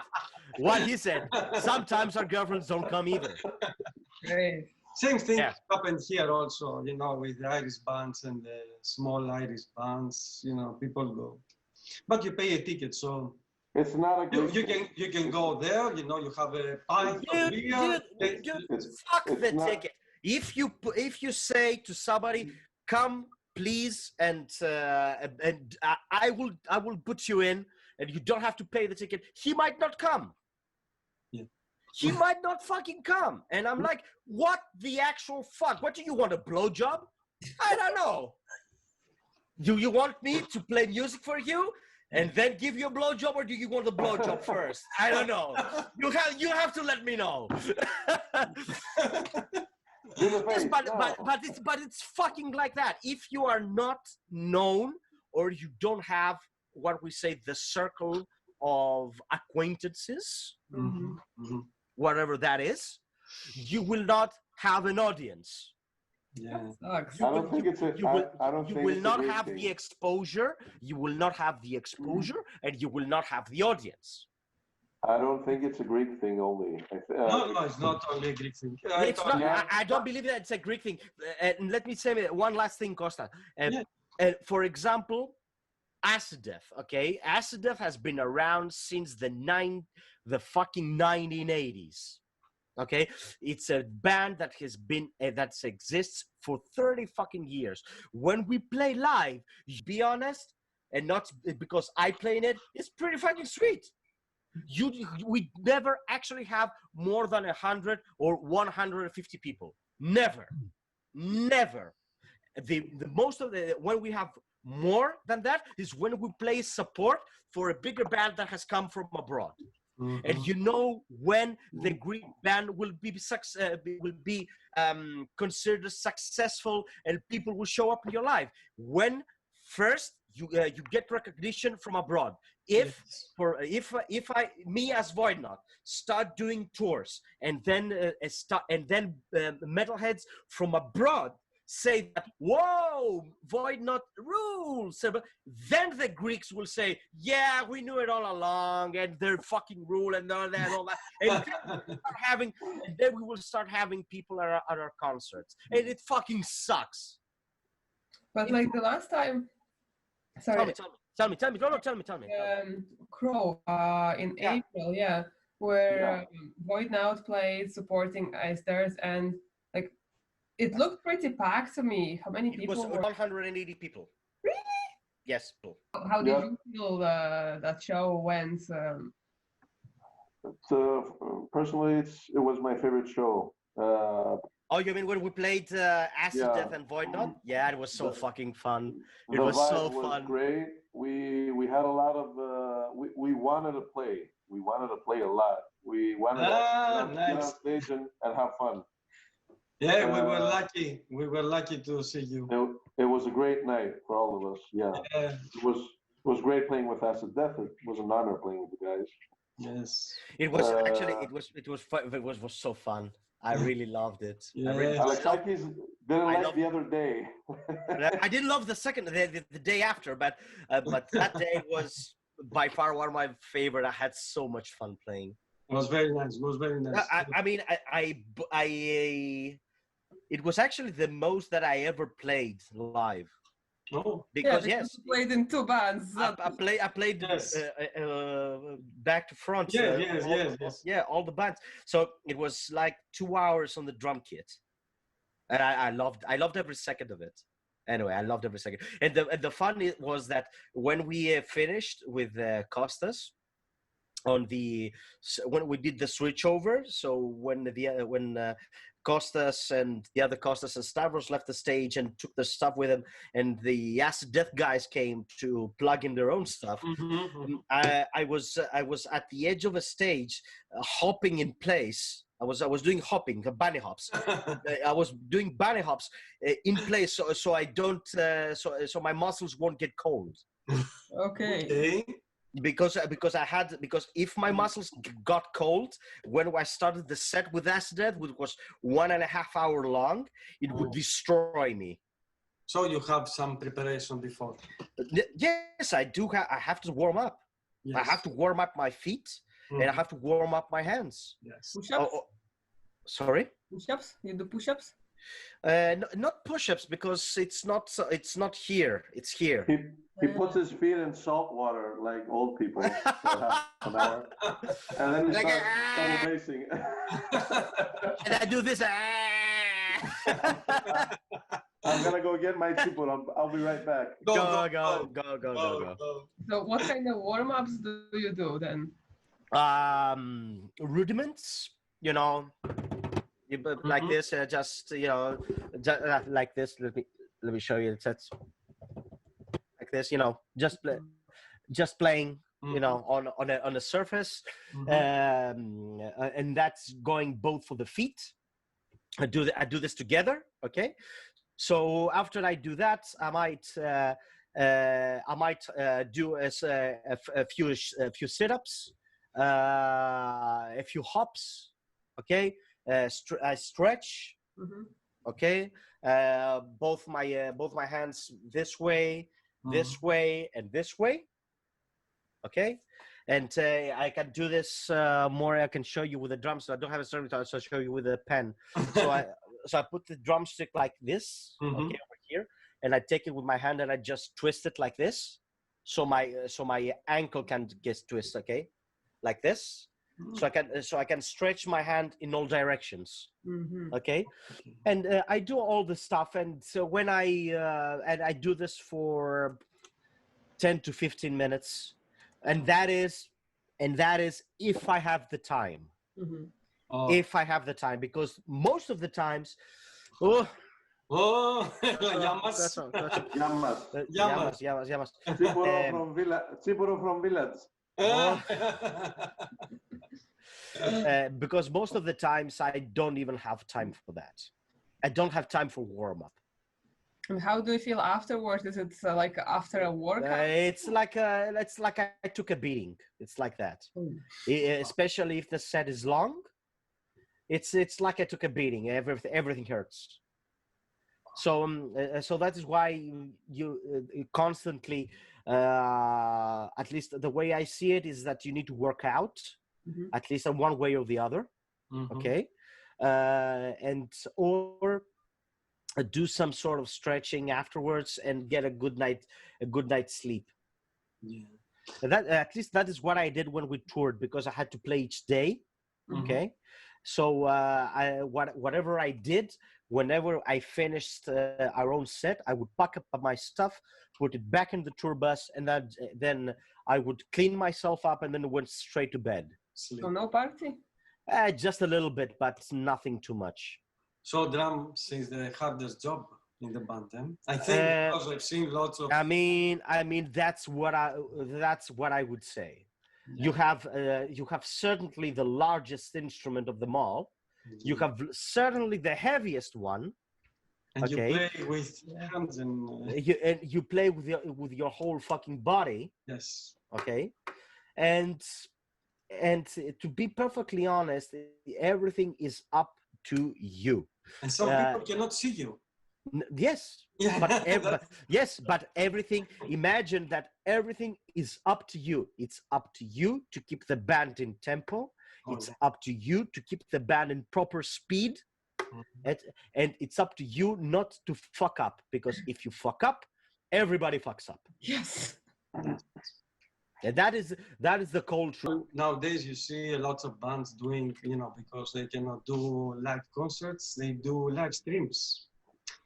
Sometimes our girlfriends don't come either. Great. Same thing happened here also, you know, with the Irish bands and the small Irish bands. You know, people go, but you pay a ticket, so. It's not a good. You can go there. You know, you have a pint of beer. Dude, fuck the ticket. If you say to somebody, come please, and I will put you in, and you don't have to pay the ticket, he might not come. Yeah. He might not fucking come. And I'm like, what the actual fuck? What do you want, a blowjob? I don't know. Do you want me to play music for you and then give you a blowjob, or do you want a blowjob first? I don't know. You have to let me know. Yes, but it's fucking like that. If you are not known, or you don't have what we say the circle of acquaintances, whatever that is, you will not have an audience. Yeah. You will not have the exposure. You will not have the exposure, and you will not have the audience. I don't think it's a Greek thing only. No, it's not only a Greek thing. I don't believe that it's a Greek thing. And let me say one last thing, Kosta. For example, Acid Death. Okay, Acid Death has been around since the fucking 1980s. Okay, it's a band that has been that exists for 30 fucking years. When we play live, be honest, and not because I play in it, it's pretty fucking sweet. We never actually have more than 100 or 150 people. Never. The most of the when we have more than that is when we play support for a bigger band that has come from abroad. And you know when the Greek band will be considered successful and people will show up in your life when first you get recognition from abroad. If me as Voidnaut start doing tours and then metalheads from abroad say that, whoa, Voidnaut rules, then the Greeks will say, yeah, we knew it all along, and they're fucking rule and all that, and then we will start having people at our concerts, and it fucking sucks. But like the last time, sorry. Tell me. No, tell me. Crow in April, where Voidnaut played supporting Icedars, and like it looked pretty packed to me. How many people? It was 180 people. Really? Yes. How did you feel that show went? Personally, it was my favorite show. Oh, you mean when we played Acid Death and Voidnaut? Yeah, it was so fucking fun. It was so fun. Great. We had a lot of we wanted to play. We wanted to play a lot. We wanted to get on stage and have fun. Yeah, we were lucky. We were lucky to see you. It was a great night for all of us. Yeah. It was great playing with Acid Death. It was an honor playing with the guys. Yes. It was actually it was so fun. I really loved it. Yeah. Alexakis didn't like the other day. I didn't love the day after, but that day was by far one of my favorite. I had so much fun playing. It was very nice. I mean, it was actually the most that I ever played live. Oh, because you played in two bands. I played back to front. Yes. Yeah, all the bands. So it was like 2 hours on the drum kit, and I loved every second of it. Anyway, I loved every second. And the fun was that when we finished with Kostas when we did the switch over, so when Kostas and the other Kostas and Stavros left the stage and took their stuff with them, and the Acid Death guys came to plug in their own stuff. I was at the edge of a stage, hopping in place. I was doing hopping, bunny hops. I was doing bunny hops in place, so I don't, so my muscles won't get cold. Okay. Because if my muscles got cold when I started the set with Acid Death, which was 1.5 hours long, it would destroy me. So you have some preparation before? Yes, I do. I have to warm up. Yes. I have to warm up my feet, and I have to warm up my hands. Yes. Push-ups? Sorry? Push-ups? You do push-ups? Not push-ups, because it's not here. It's here. He puts his feet in salt water like old people for half an hour, and then he starts racing. And I do this. I'm gonna go get my chipper. I'll be right back. Go. So what kind of warm-ups do you do then? Rudiments, like this, like this. Let me show you. It's like this, just playing, on a surface, and that's going both for the feet. I do this together, okay. So after I do that, I might do a few sit-ups, a few hops, okay. I stretch, okay. Both my hands this way, this way, and this way, okay. And I can do this more. I can show you with the drums. So I don't have a string, so I'll show you with a pen. So I put the drumstick like this, okay, over here, and I take it with my hand and I just twist it like this, so my ankle can get twisted, okay, like this. So I can stretch my hand in all directions, okay. And I do all the stuff, and so when I do this for 10 to 15 minutes, and that is if I have the time. If I have the time, because most of the times, llamas. Llamas. Cipuro from village. because most of the times I don't even have time for that. I don't have time for warm up. And how do you feel afterwards? Is it like after a workout? It's like I took a beating. It's like that. Especially if the set is long. It's like I took a beating. Everything hurts. So that is why you constantly, at least the way I see it, is that you need to work out, at least in one way or the other. Okay, and or do some sort of stretching afterwards and get a good night's sleep. Yeah. And that, at least that is what I did when we toured, because I had to play each day. Okay, so whatever I did, whenever I finished our own set, I would pack up my stuff, put it back in the tour bus, and then I would clean myself up, and then went straight to bed. So no party? Just a little bit, but nothing too much. So drums is the hardest job in the band, eh? I think, because I've seen lots of. I mean, that's what I would say. Yeah. You have certainly the largest instrument of them all. You have certainly the heaviest one. And okay? You play with hands and. You play with your whole fucking body. Yes. Okay, and to be perfectly honest, everything is up to you. And some people cannot see you. Yes. Yeah. But everything, imagine that everything is up to you. It's up to you to keep the band in tempo. It's up to you to keep the band in proper speed. And it's up to you not to fuck up, because if you fuck up, everybody fucks up. Yes. And that is the cold truth. Nowadays, you see a lot of bands doing, because they cannot do live concerts, they do live streams.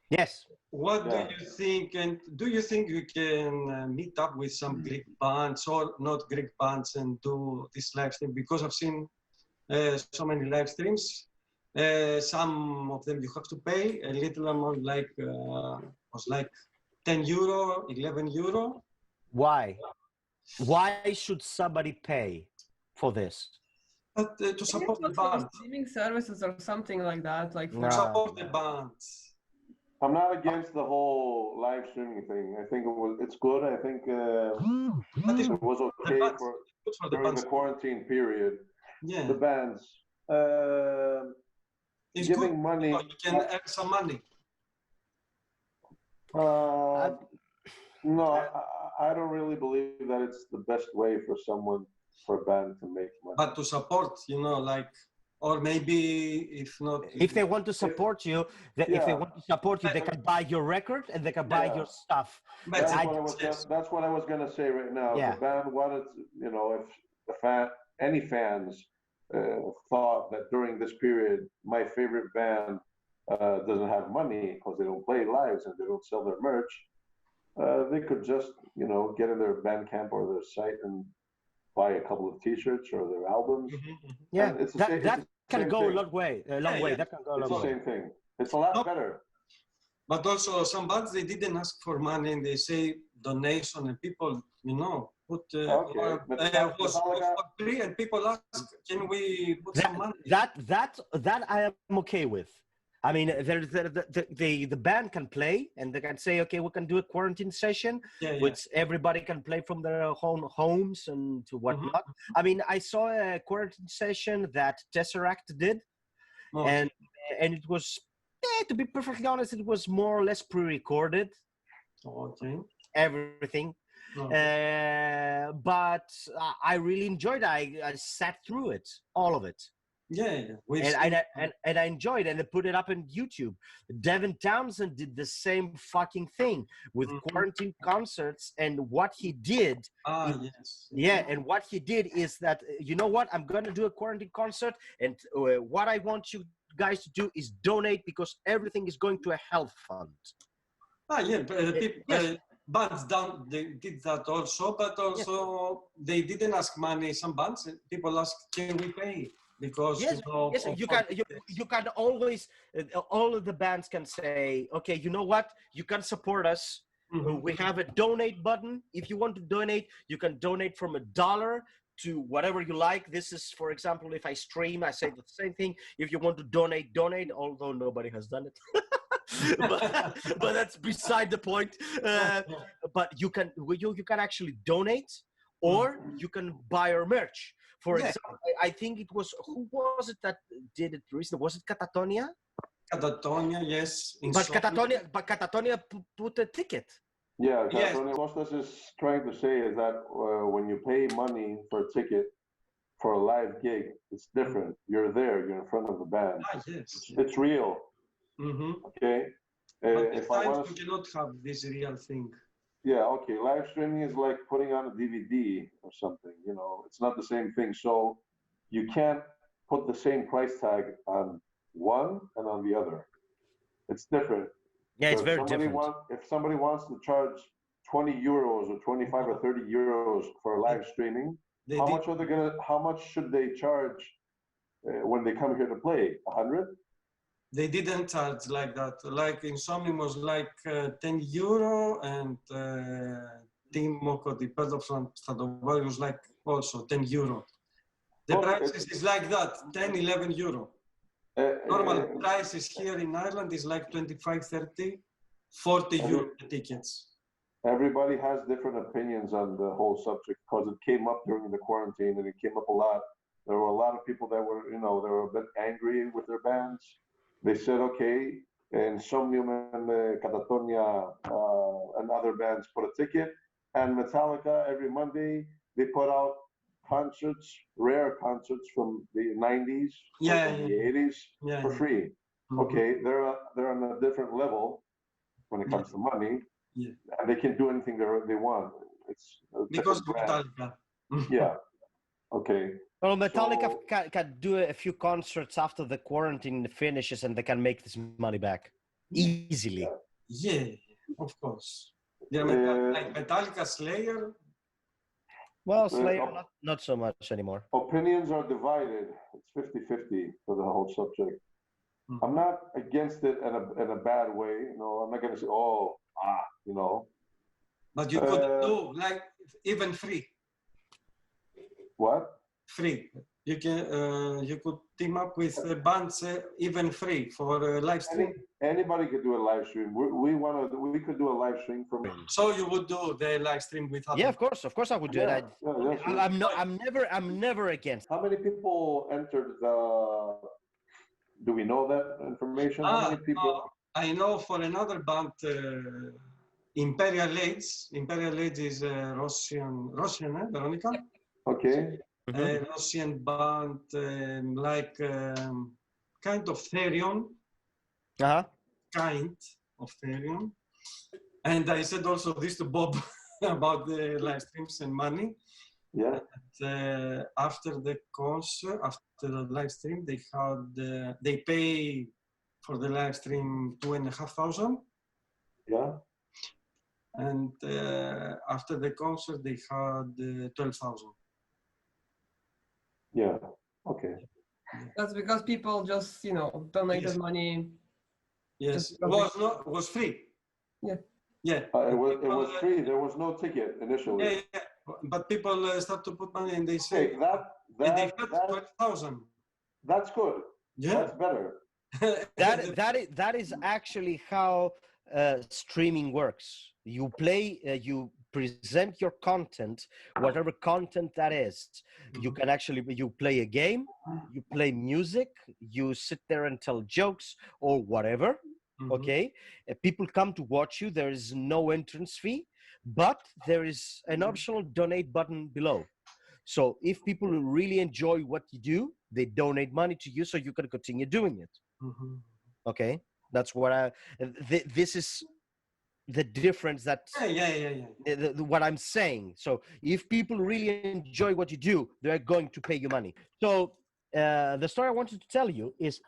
Yes. What do you think? And do you think you can meet up with some Greek bands or not Greek bands and do this live stream? Because I've seen so many live streams. Some of them you have to pay a little amount, was like 10 euro, 11 euro. Why? Why should somebody pay for this? But to support the band. Streaming services or something like that, like to support the band. I'm not against the whole live streaming thing. I think it's good. I think it was okay during the quarantine period. Yeah. The bands it's giving good. money. You can earn some money. No, I don't really believe that it's the best way for a band to make money. But to support, or maybe if not. If they want to support you, if they want to support you, they can buy your record and they can buy your stuff. That's what I was going to say right now. Yeah. If the band wanted, if any fans thought that during this period, my favorite band doesn't have money because they don't play lives and they don't sell their merch, they could just, get in their Bandcamp or their site and buy a couple of T-shirts or their albums. Yeah, that can go a long way. That can go a long way. It's the same thing. It's a lot better. But also some bands, they didn't ask for money and they say donation and people, put was for free and people ask, can we put some money? That I am okay with. I mean, the band can play and they can say, okay, we can do a quarantine session, which everybody can play from their own homes and whatnot. I mean, I saw a quarantine session that Tesseract did, and it was, to be perfectly honest, it was more or less pre-recorded. Okay. Everything. But I really enjoyed it. I sat through it, all of it. And I enjoyed it, and I put it up on YouTube. Devin Townsend did the same fucking thing with quarantine concerts, and what he did and what he did is that, you know what, I'm going to do a quarantine concert, and what I want you guys to do is donate, because everything is going to a health fund. Bands they did that also, but also they didn't ask money. Some bands, people ask, can we pay? Because you can always, all of the bands can say, okay, you know what, you can support us. We have a donate button. If you want to donate, you can donate from $1 to whatever you like. This is, for example, if I stream, I say the same thing. If you want to donate, although nobody has done it. but that's beside the point. But you can actually donate, or you can buy our merch. For example, I think it was, who was it that did it recently? Was it Catatonia? Catatonia, yes. But Catatonia put a ticket. Yeah, Yes. what Kostas is trying to say is that when you pay money for a ticket for a live gig, it's different. You're there, you're in front of the band. Yes. It's real. Okay? But If I sometimes want we cannot have this real thing. Yeah, okay. Live streaming is like putting on a DVD or something, you know, it's not the same thing. So you can't put the same price tag on one and on the other. It's different. Yeah, So it's very different. If somebody wants to charge 20 euros or 25 or 30 euros for live streaming, how much should they charge when they come here to play? 100? They didn't charge like that. Like Insomnium was like 10 euro, and Timo Kodipedo from Stradivarius was like also 10 euro. The prices is like that, 10, 11 euro. Normal prices here in Ireland is like 25, 30, 40 euro tickets. Everybody has different opinions on the whole subject because it came up during the quarantine and it came up a lot. There were a lot of people that were, you know, they were a bit angry with their bands. They said, okay, Insomnium and Catatonia and other bands put a ticket, and Metallica every Monday, they put out concerts, rare concerts from the 90s, the 80s for free. Okay, they're on a different level when it comes to money, and they can do anything they want. It's because of Metallica. Yeah. Okay. Well, Metallica can do a few concerts after the quarantine finishes, and they can make this money back easily. Yeah, of course. Yeah, like Metallica, Slayer. Well, Slayer, not so much anymore. Opinions are divided. It's 50-50 for the whole subject. I'm not against it in a bad way. You know, I'm not going to say, you know. But you could do like even free. What? Free. You can you could team up with bands even free for live stream. Anybody could do a live stream. We could do a live stream from. So you would do the live stream with others? Yeah, of course I would do it. I'm never against. How many people entered the? Do we know that information? How many people? I know for another band, Imperial Age. Imperial Age is Russian, Veronica? Okay. Russian band, like kind of Therion. Kind of Therion. And I said also this to Bob about the live streams and money. Yeah. And, after the concert, after the live stream, they pay for the live stream 2,500. Yeah. And after the concert, they had 12,000. Yeah. Okay. That's because people just, you know, donated money. Yes, it was free. Yeah. Yeah. It was free. There was no ticket initially. Yeah. But people start to put money and they say they had 12,000. That's good. Yeah. That's better. that is actually how streaming works. You play, you present your content, whatever content that is. You can actually, you play a game, you play music, you sit there and tell jokes or whatever. Okay, people come to watch you. There is no entrance fee, but there is an optional donate button below. So if people really enjoy what you do, they donate money to you so you can continue doing it. Okay, that's what this is the difference that what I'm saying. So if people really enjoy what you do, they're going to pay you money. So the story I wanted to tell you is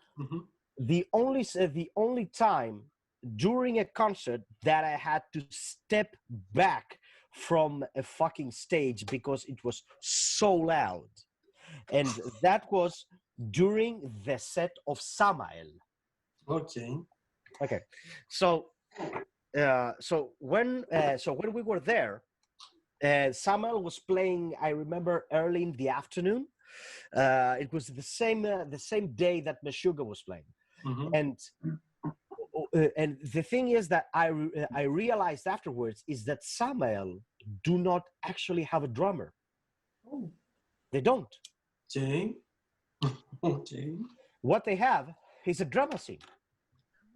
the only time during a concert that I had to step back from a fucking stage because it was so loud, and that was during the set of Samael. Okay. So when we were there, Samuel was playing, I remember, early in the afternoon. It was the same day that Meshuggah was playing. Mhm. And the thing is that I realized afterwards is that Samuel do not actually have a drummer. Oh, They don't. okay. Okay. What they have is a drum machine.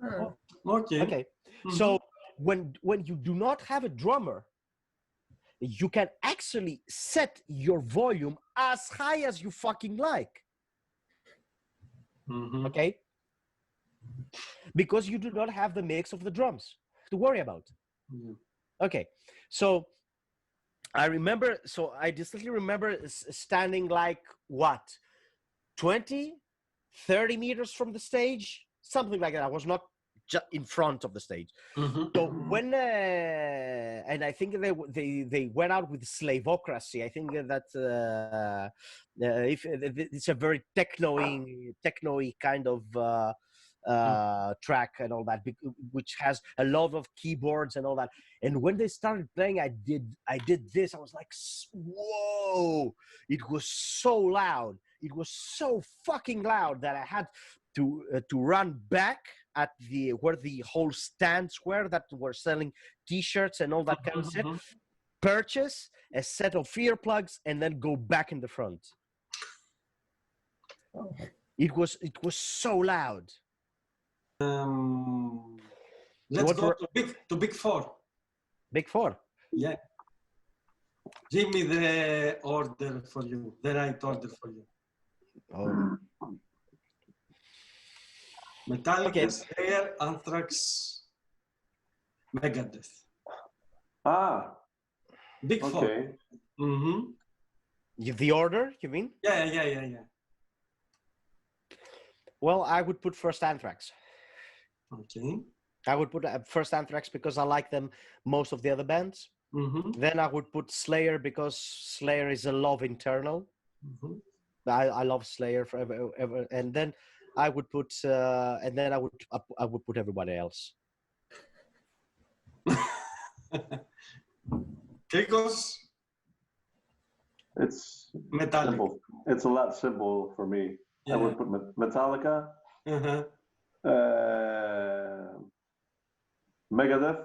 Huh. Okay. Okay. Mhm. So when you do not have a drummer, you can actually set your volume as high as you fucking like. Mhm. Okay. Because you do not have the mix of the drums to worry about. Yeah. Okay. So I distinctly remember standing like what, 20, 30 meters from the stage, something like that. I was not just in front of the stage. Mhm. So when and I think they went out with Slavocracy. I think that if it's a very techno-y kind of track and all that, which has a lot of keyboards and all that. And when they started playing, I did this. I was like, whoa! It was so loud. It was so fucking loud that I had to run back at where the whole stands were that were selling T-shirts and all that kind of shit. Mhm. Purchase a set of earplugs and then go back in the front. It was so loud. Let's What go were- to Big Four. Big Four. Yeah. Give me the order for you, the right order for you. Oh. Metallica, Okay. Slayer, Anthrax, Megadeth. Ah, Big Four. okay. Mm-hmm. The order, you mean? Yeah. Well, I would put first Anthrax. Okay. I would put first Anthrax because I like them most of the other bands. Mm-hmm. Then I would put Slayer because Slayer is a love internal. Mm-hmm. I love Slayer forever, ever. And then I would put I would put everybody else. Krikos, It's Metallica. simple. It's a lot simple for me. I would put Metallica, Uh-huh. Megadeth,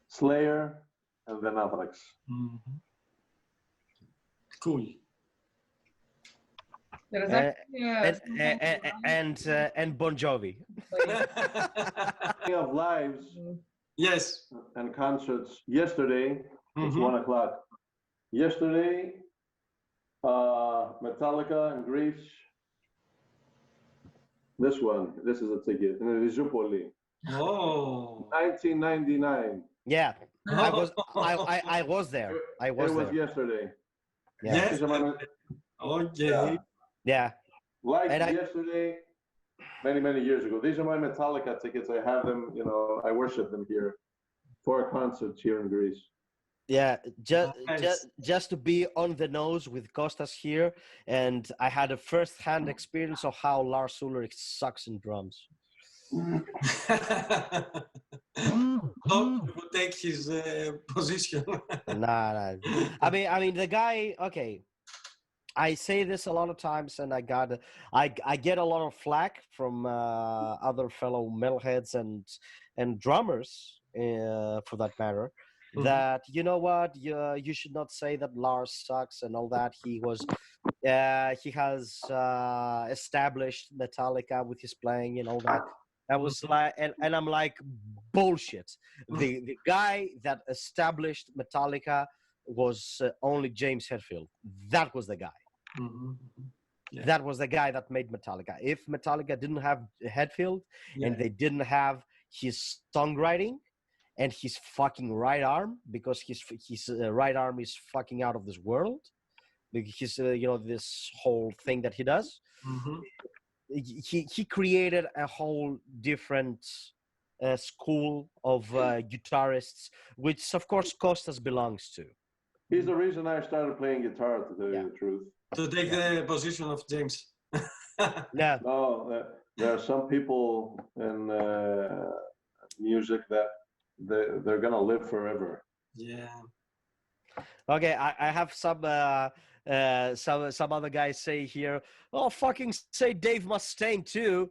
Slayer, and then Anthrax. Mm-hmm. Cool. There is Uh, actually and Bon Jovi. Speaking of lives Yes. and concerts, yesterday, it's Mhm. 1:00. Yesterday, Metallica in Greece. This is a ticket. In Rizupoli, Oh. 1999. Yeah, I was there. I was It was there. yesterday. Yeah. Yes. These are my, Okay. Yeah. like And yesterday, many years ago. These are my Metallica tickets. I have them, I worship them here for concerts here in Greece. Yeah, Nice. just to be on the nose with Kostas here, and I had a first-hand experience of how Lars Ulrich sucks in drums. Thought you would take his position. Nah. I mean the guy. Okay, I say this a lot of times, and I get a lot of flack from other fellow metalheads and drummers, for that matter. Mhm. That you know what, you should not say that Lars sucks and all that. He has established Metallica with his playing and all that. I was like, and I'm like, bullshit. The guy that established Metallica was only James Hetfield. That was the guy. Mhm. Yeah. That was the guy that made Metallica. If Metallica didn't have Hetfield and Yeah. they didn't have his songwriting and his fucking right arm, because his right arm is fucking out of this world, because this whole thing that he does, Mhm. he created a whole different school of guitarists, which of course Kostas belongs to. He's the reason I started playing guitar, to tell you the truth. To take the position of James. Yeah. No, there are some people in music that they're gonna live forever. Yeah. Okay, I have some other guys say here, oh, fucking say Dave Mustaine too.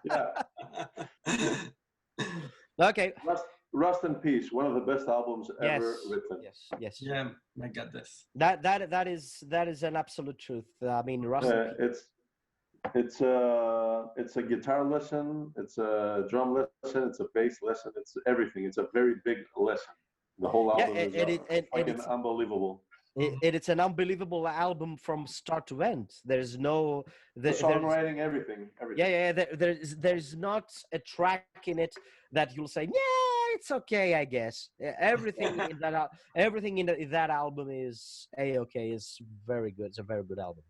Yeah. Okay. Rust in Peace, one of the best albums Yes. ever written. Yes. Yeah, my goodness. That is an absolute truth. I mean, Rust in Peace. It's a guitar lesson, it's a drum lesson, it's a bass lesson, it's everything. It's a very big lesson. The whole Yeah, album is fucking unbelievable. it's an unbelievable album from start to end. There's no The songwriting, everything. yeah. There's not a track in it that you'll say, yeah, it's okay, I guess. Everything in that album is okay. Is very good. It's a very good album.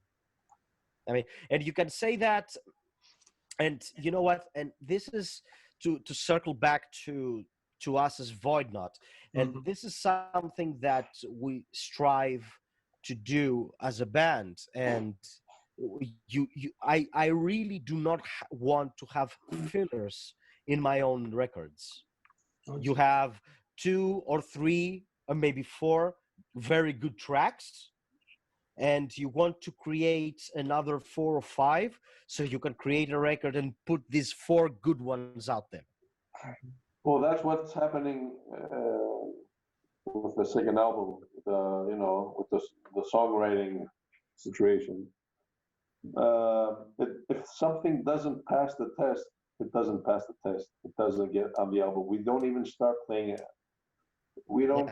I mean, and you can say that, and you know what? And this is to circle back to us as Voidnaut, and this is something that we strive to do as a band. And I really do not want to have fillers in my own records. Okay. You have 2 or 3 or maybe 4 very good tracks, and you want to create another 4 or 5, so you can create a record and put these 4 good ones out there. Well, that's what's happening with the second album, with the songwriting situation. If something doesn't pass the test, it doesn't pass the test. It doesn't get on the album. We don't even start playing it. We don't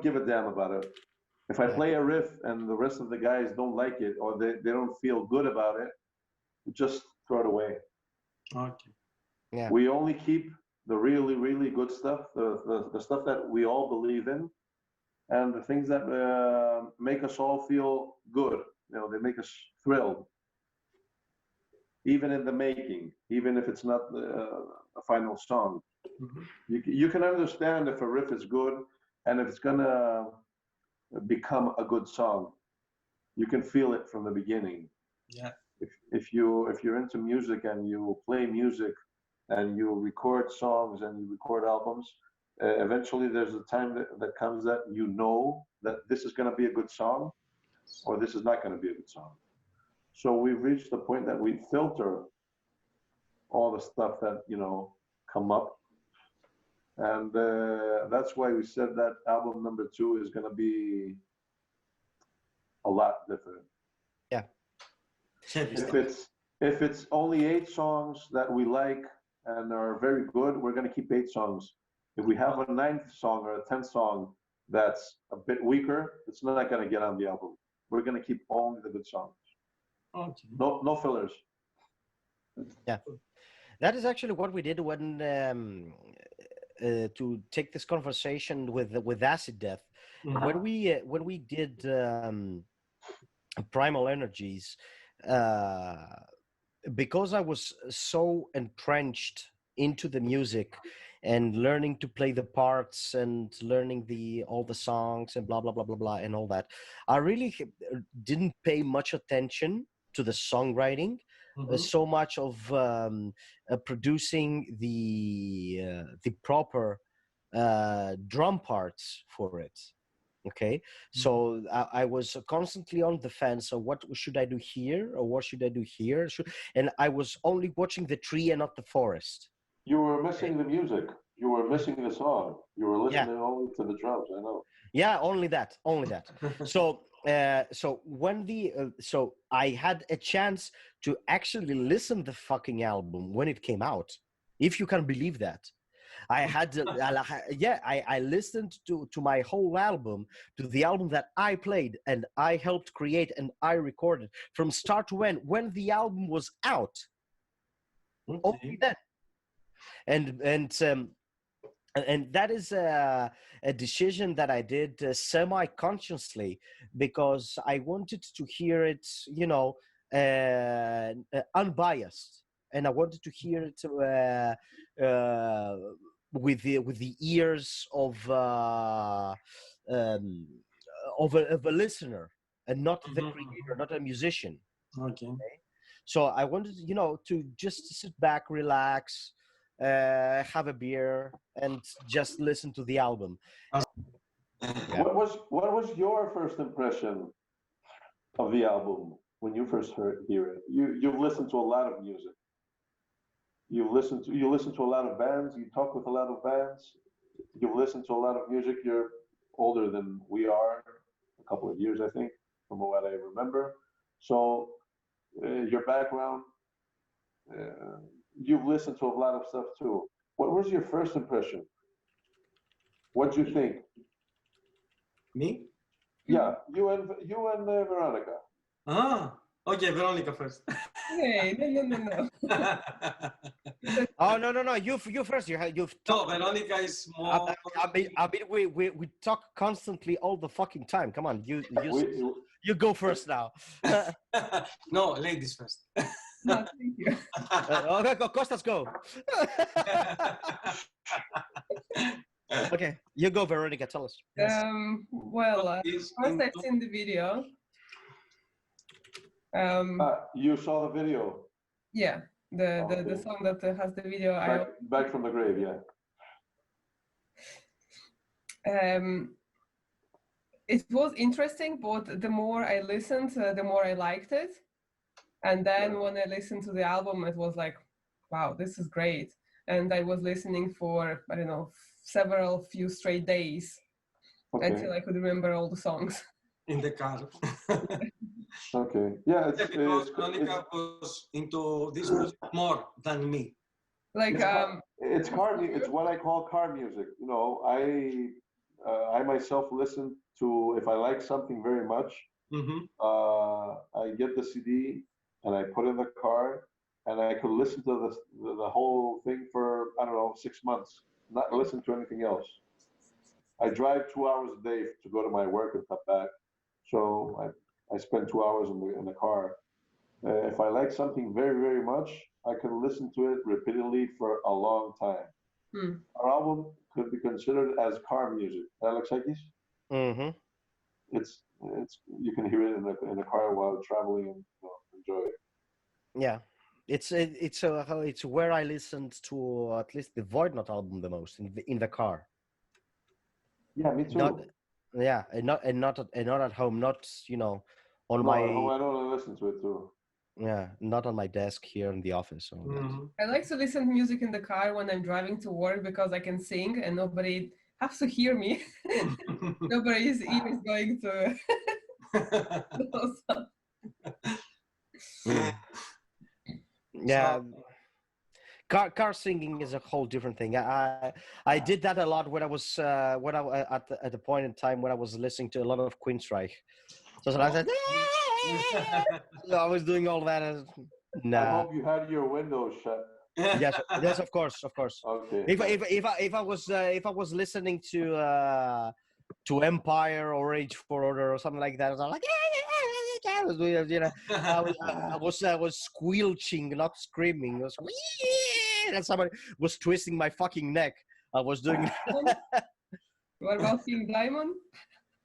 give a damn about it. If I play a riff and the rest of the guys don't like it or they don't feel good about it, just throw it away. Okay. Yeah. We only keep the really, really good stuff, the stuff that we all believe in, and the things that make us all feel good. They make us thrilled, even in the making, even if it's not a final song. You can understand if a riff is good and if it's gonna become a good song. You can feel it from the beginning. Yeah. If you're into music and you play music and you record songs and you record albums, eventually there's a time that comes that you know that this is going to be a good song or this is not going to be a good song. So we've reached the point that we filter all the stuff that come up, and that's why we said that album number 2 is going to be a lot different. Yeah. If it's only 8 songs that we like and are very good, we're going to keep 8 songs. If we have a 9th song or a 10th song that's a bit weaker, it's not going to get on the album. We're going to keep only the good songs. Okay. No fillers. Yeah, that is actually what we did when to take this conversation with Acid Death. When we did Primal Energies, because I was so entrenched into the music and learning to play the parts and learning all the songs and blah blah blah blah blah and all that, I really didn't pay much attention to the songwriting, so much of producing the proper drum parts for it. Okay, so I was constantly on the fence. So what should I do here, or what should I do here? And I was only watching the tree and not the forest. You were missing the music. You were missing the song. You were listening only to the drums. I know. Yeah, only that. So when so I had a chance to actually listen the fucking album when it came out, if you can believe that. I had I listened to my whole album, to the album that I played and I helped create and I recorded from start to end when the album was out. Only then. And that is a decision that I did semi-consciously, because I wanted to hear it, unbiased, and I wanted to hear it with the ears of a listener, and not the creator, not a musician. Okay. So I wanted, to just sit back, relax, have a beer, and just listen to the album. Yeah. What was your first impression of the album when you first hear it? You've listened to a lot of music. You listen to a lot of bands. You talk with a lot of bands. You've listened to a lot of music. You're older than we are, a couple of years, I think, from what I remember. So your background, uh, you've listened to a lot of stuff too. What was your first impression? What'd you think? Me? Yeah, you and Veronica. Ah, okay, Veronica first. Hey, no. Oh no! You first. You've No, talked. Veronica is more. We talk constantly all the fucking time. Come on, We, you go first now. No, ladies first. No, thank you. Okay, Kostas, go. Okay, you go, Veronica. Tell us. Well, first I've seen the video. you saw the video. Yeah, the Okay. song that has the video. Back from the grave, yeah. It was interesting, but the more I listened, the more I liked it. And then when I listened to the album, it was like, wow, this is great. And I was listening for, I don't know, few straight days until I could remember all the songs. In the car. Okay. Yeah, Because Veronica was into this music more than me. Like it's car. It's what I call car music. You know, I myself listen to, if I like something very much, I get the CD and I put it in the car, and I could listen to the whole thing for, I don't know, 6 months, not listen to anything else. I drive 2 hours a day to go to my work and come back, so I spend 2 hours in the car. If I like something very, very much, I can listen to it repeatedly for a long time. Our album could be considered as car music. Alexakis? Mm-hmm. It's you can hear it in the car while traveling and enjoy it. Yeah, it's where I listened to at least the Voidnaut album the most in the car. Yeah, me too. Not at home. Not on No, my. at home I don't listen to it too. Yeah, not on my desk here in the office. I like to listen to music in the car when I'm driving to work because I can sing and nobody has to hear me. Nobody's ears going to. Yeah. Car singing is a whole different thing. I did that a lot when I was at the point in time when I was listening to a lot of Queensryche. So I said, I was doing all that. I hope you had your windows shut. Yes, of course. Okay. If I was listening to Empire or Rage for Order or something like that, I was like, I was doing, I was squelching, not screaming. I was, and somebody was twisting my fucking neck. I was doing. What about King Diamond?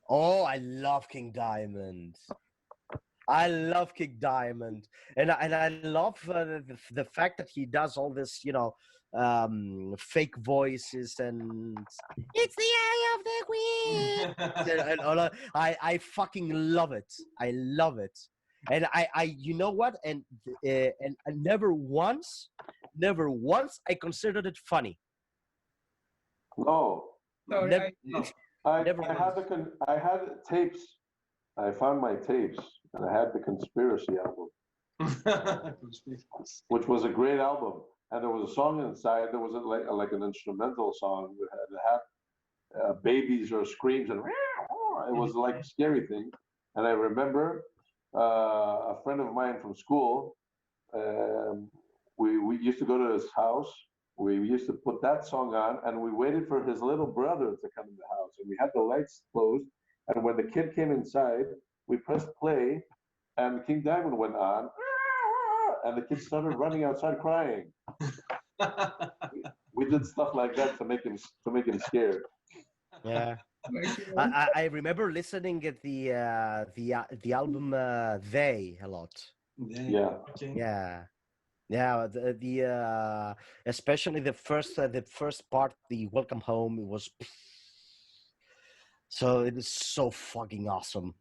Oh, I love King Diamond. I love King Diamond, and I love the fact that he does all this, fake voices, and it's the eye of the queen. and all that. I fucking love it. I love it, and I you know what? And never once I considered it funny. No. Sorry, I had tapes. I found my tapes, and I had the Conspiracy album, which was a great album. And there was a song inside. There was like an instrumental song that had babies or screams, and it was like a scary thing. And I remember a friend of mine from school. We used to go to his house. We used to put that song on, and we waited for his little brother to come in the house. And we had the lights closed. And when the kid came inside, we pressed play, and King Diamond went on, and the kid started running outside crying. We did stuff like that to make him scared. Yeah, I remember listening at the album They a lot. Yeah. Okay. Yeah. Yeah, especially the first part, the Welcome Home, it was so it is so fucking awesome,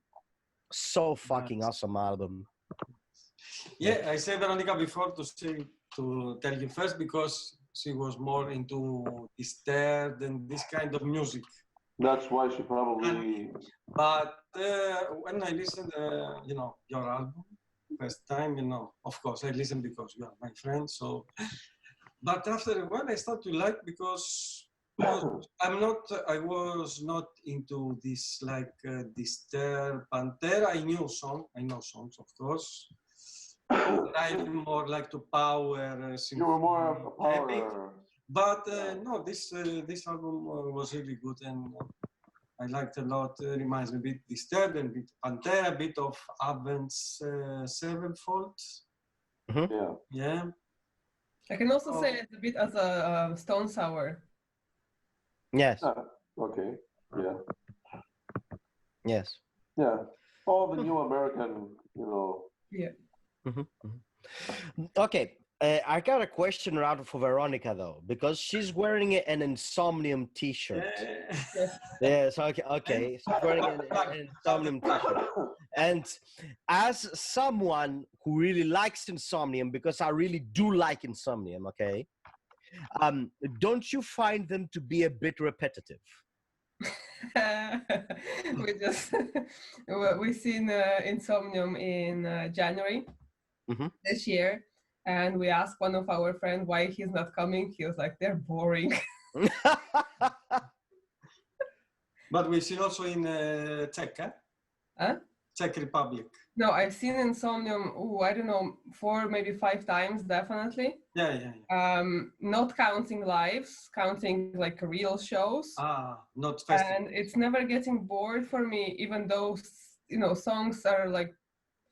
so fucking awesome album. Yeah, I said Veronica before to tell you first because she was more into Disturbed and this kind of music. That's why she probably. But when I listened, your album first time, of course I listened because you are my friend. So, but after a while I start to like because I was not into this like Disturbed, Pantera. I know songs, of course. I'm more like to power You were more of a heavy. power. But no, this album was really good and I liked a lot. Reminds me a bit Disturbed and a bit Pantera, a bit of Avenged Sevenfold. Yeah. Yeah. I can also say it's a bit as a Stone Sour. Yes, Okay. Yeah. yes. Yeah. All the new American, Yeah. Okay, I got a question rather for Veronica though, because she's wearing an Insomnium T-shirt. Yeah. Yeah, so okay, she's wearing an Insomnium T-shirt. And as someone who really likes Insomnium, because I really do like Insomnium, okay, don't you find them to be a bit repetitive? we just we seen Insomnium in January this year, and we asked one of our friends why he's not coming. He was like, "They're boring." But we've seen also in Czech, Huh? Czech Republic. No, I've seen Insomnium. I don't know, 4 maybe 5 times definitely. Yeah. Not counting lives, counting like real shows. Not festivals. And it's never getting bored for me, even though songs are like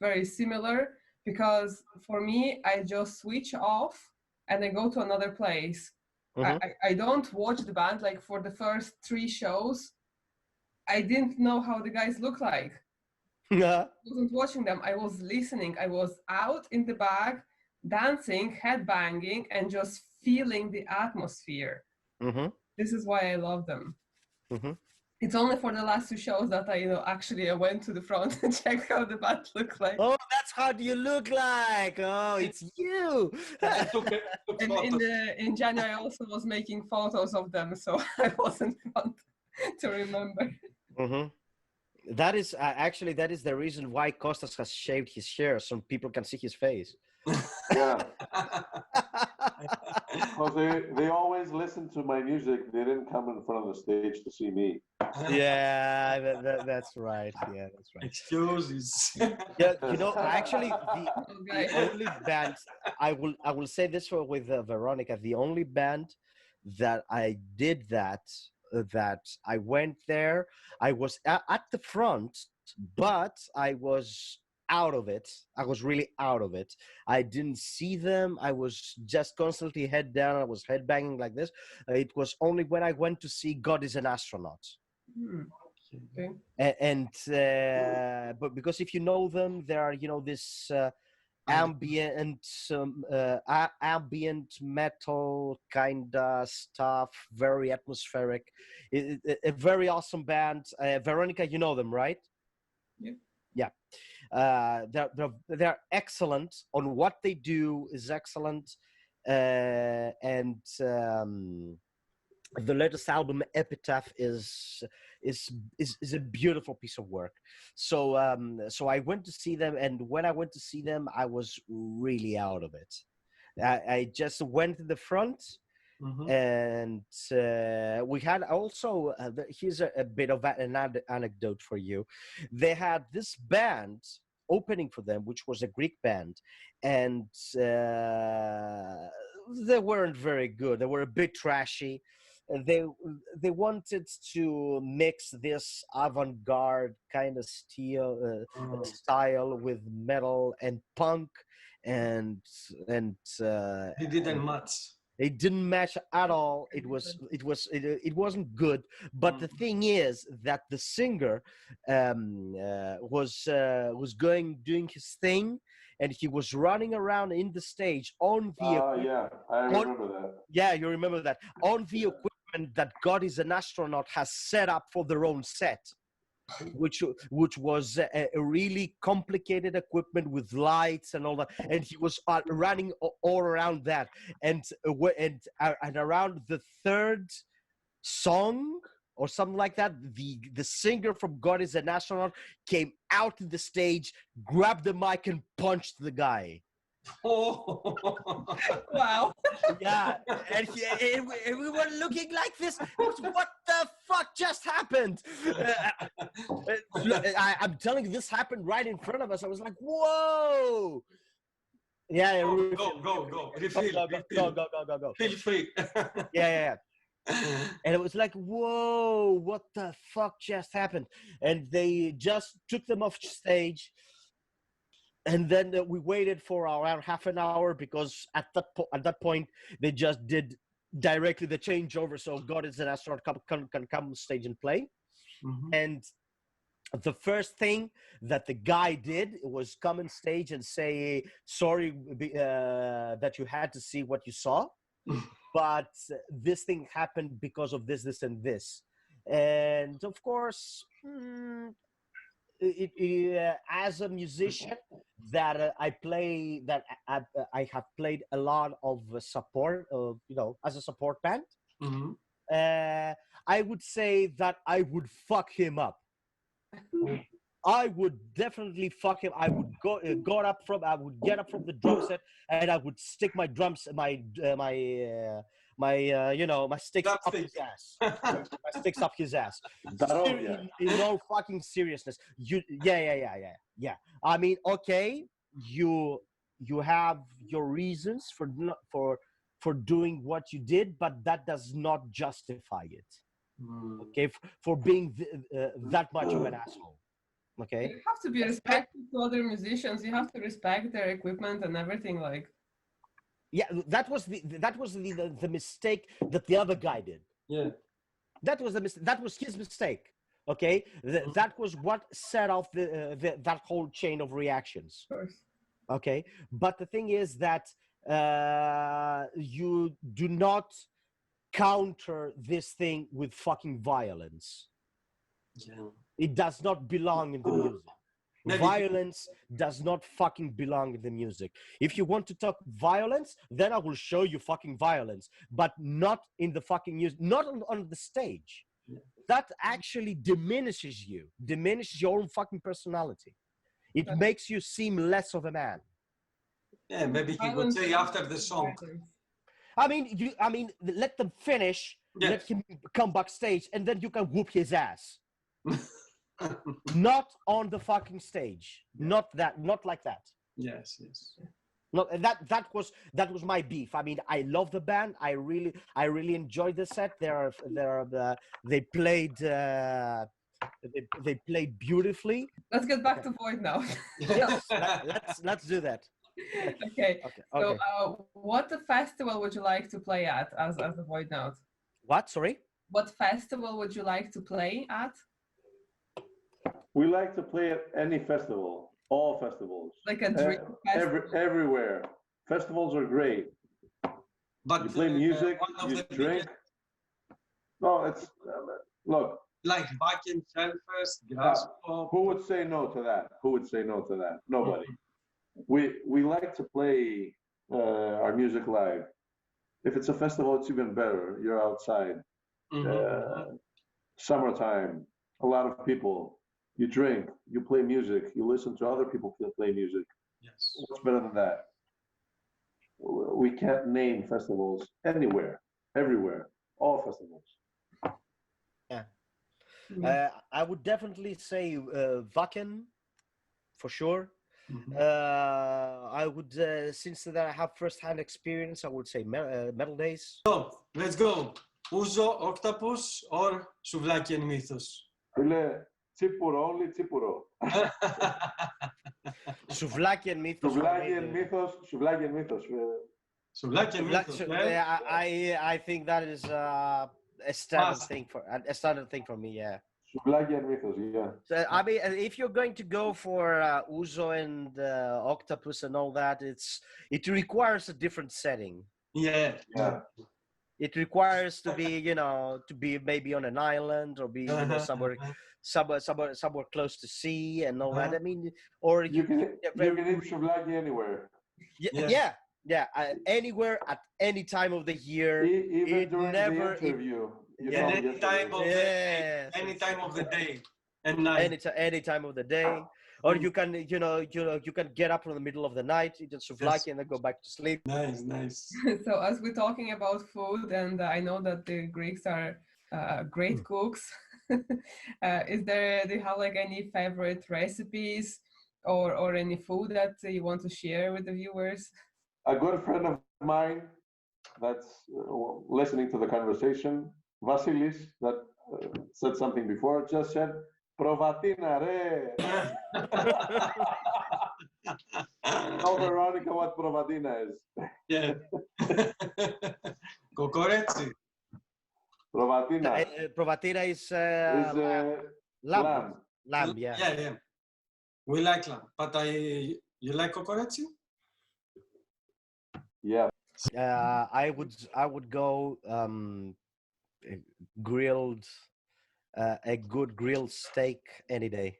very similar. Because for me, I just switch off and I go to another place. I don't watch the band. Like for the first 3 shows, I didn't know how the guys look like. I wasn't watching them. I was listening. I was out in the back, dancing, headbanging, and just feeling the atmosphere. This is why I love them. It's only for the last 2 shows that I went to the front and checked how the band looked like. Oh, that's how you look like. Oh, it's you. In January, I also was making photos of them, so I wasn't fun to remember. That is actually the reason why Kostas has shaved his hair so people can see his face. Yeah. Because they always listen to my music. They didn't come in front of the stage to see me. Yeah, that's right. Yeah, that's right. Excuses. Yeah, actually, the only band I will say this with Veronica, the only band that I did that I went there, I was at the front, but I was out of it. I was really out of it. I didn't see them. I was just constantly head down. I was headbanging like this. It was only when I went to see God is an Astronaut. Okay. And but because if you know them, there are this ambient metal kind of stuff, very atmospheric. A very awesome band. Veronica, you know them, right? Yeah. They're excellent on what they do is excellent, and the latest album Epitaph is a beautiful piece of work. So I went to see them, and when I went to see them, I was really out of it. I just went to the front. And we had also here's a bit of an anecdote for you. They had this band opening for them, which was a Greek band, and they weren't very good. They were a bit trashy. They wanted to mix this avant-garde kind of style with metal and punk, and He didn't match. it didn't match at all. It wasn't good. But the thing is that the singer was doing his thing, and he was running around in the stage on the Yeah, I remember that. yeah, you remember that, on the equipment that God is an Astronaut has set up for their own set, which was a really complicated equipment with lights and all that, and he was running all around that, and around the third song or something like that, the singer from God is an Astronaut came out to the stage, grabbed the mic, and punched the guy. Oh. Wow. Yeah, and we were looking like this. What the fuck just happened? I'm telling you, this happened right in front of us. I was like, whoa. Yeah, Go. Refill. Go. Feel free. Yeah. And it was like, whoa, what the fuck just happened? And they just took them off stage. And then we waited for around half an hour because at that point they just did directly the changeover. So God is an Astronaut can come on stage and play. Mm-hmm. And the first thing that the guy did was come on stage and say, sorry that you had to see what you saw, but this thing happened because of this, and this. And of course, as a musician that I have played a lot of support, as a support band. Mm-hmm. I would say that I would fuck him up. I would definitely fuck him. I would I would get up from the drum set and I would stick my drums, my sticks up his ass. My sticks up his ass. In all fucking seriousness. Yeah. I mean, okay, you have your reasons for doing what you did, but that does not justify it. Okay, for being that much of an asshole. Okay, you have to be respectful to other musicians. You have to respect their equipment and everything. Like, yeah, that was the mistake that the other guy did. Yeah, that was his mistake. Okay, that was what set off that whole chain of reactions. of course. Okay, but the thing is that you do not counter this thing with fucking violence. yeah. It does not belong in the music. Violence does not fucking belong in the music. If you want to talk violence, then I will show you fucking violence, but not in the fucking music, not on the stage. That actually diminishes your own fucking personality. It makes you seem less of a man. Yeah, maybe he would say after the song. I mean, let them finish, let him come backstage, and then you can whoop his ass. Not on the fucking stage. Not like that. Yes. No, that was my beef. I mean, I love the band. I really enjoyed the set. They played beautifully. Let's get back to Voidnaut. Yes, let's do that. Okay. So, what festival would you like to play at as a Voidnaut? What? Sorry. What festival would you like to play at? We like to play at any festival, all festivals. Like a dream festival? Everywhere. Festivals are great. But you play music, you drink. No, it's look. Like Bakken, Hellfest, Grass Pop. Who would say no to that? Nobody. We like to play our music live. If it's a festival, it's even better. You're outside. Summertime, a lot of people. You drink, you play music, you listen to other people play music. Yes. What's better than that? We can't name festivals anywhere, everywhere, all festivals. Yeah. I would definitely say Wacken, for sure. I would, since that I have first-hand experience, I would say Metal Days. So, let's go. Ouzo, Octopus, or Souvlaki and Mythos? Tsipuro, only Tsipuro. Souvlaki and Mythos. Souvlaki and Mythos. Souvlaki and Mythos. I think that is a standard thing for me. Yeah. Souvlaki and mythos, yeah. So, I mean, if you're going to go for Uzo and Octopus and all that, it requires a different setting. Yeah. Yeah. It requires to be, to be maybe on an island or be, somewhere close to sea and all that. I mean, or You can eat souvlaki anywhere. Yeah. Anywhere at any time of the year. Even during the interview. Any time of the day and night. Any time of the day. Or you can, you can get up in the middle of the night, eat a souvlaki, and then go back to sleep. Nice. So as we're talking about food, and I know that the Greeks are great cooks, do you have like any favorite recipes or any food that you want to share with the viewers? A good friend of mine that's listening to the conversation, Vasilis, that said something before, just said, Provatina, re. Tell Veronica what provatina is. Yeah. Kokoretsi. Provatina Provatina is lamb. Lamb, yeah. Yeah. We like lamb, but you like kokoretsi? Yeah. I would go grilled, a good grilled steak any day.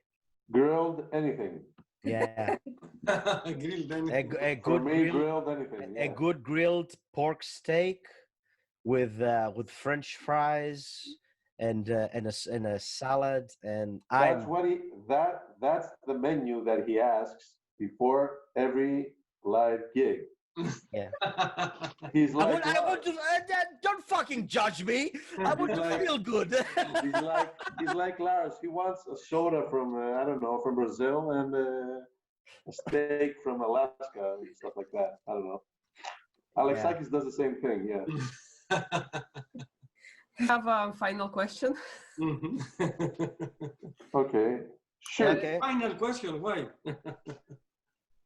Grilled anything. Yeah. Grilled anything. A For good me, grilled anything. a Yeah. good grilled pork steak with French fries and a salad, and That's the menu that he asks before every live gig. yeah. He's like, I want to don't fucking judge me. I want to feel good. he's like Lars. He wants a soda from I don't know, from Brazil, and a steak from Alaska and stuff like that. I don't know. Alexakis does the same thing. Yeah. I have a final question. Okay. Sure. Okay. Final question. Why?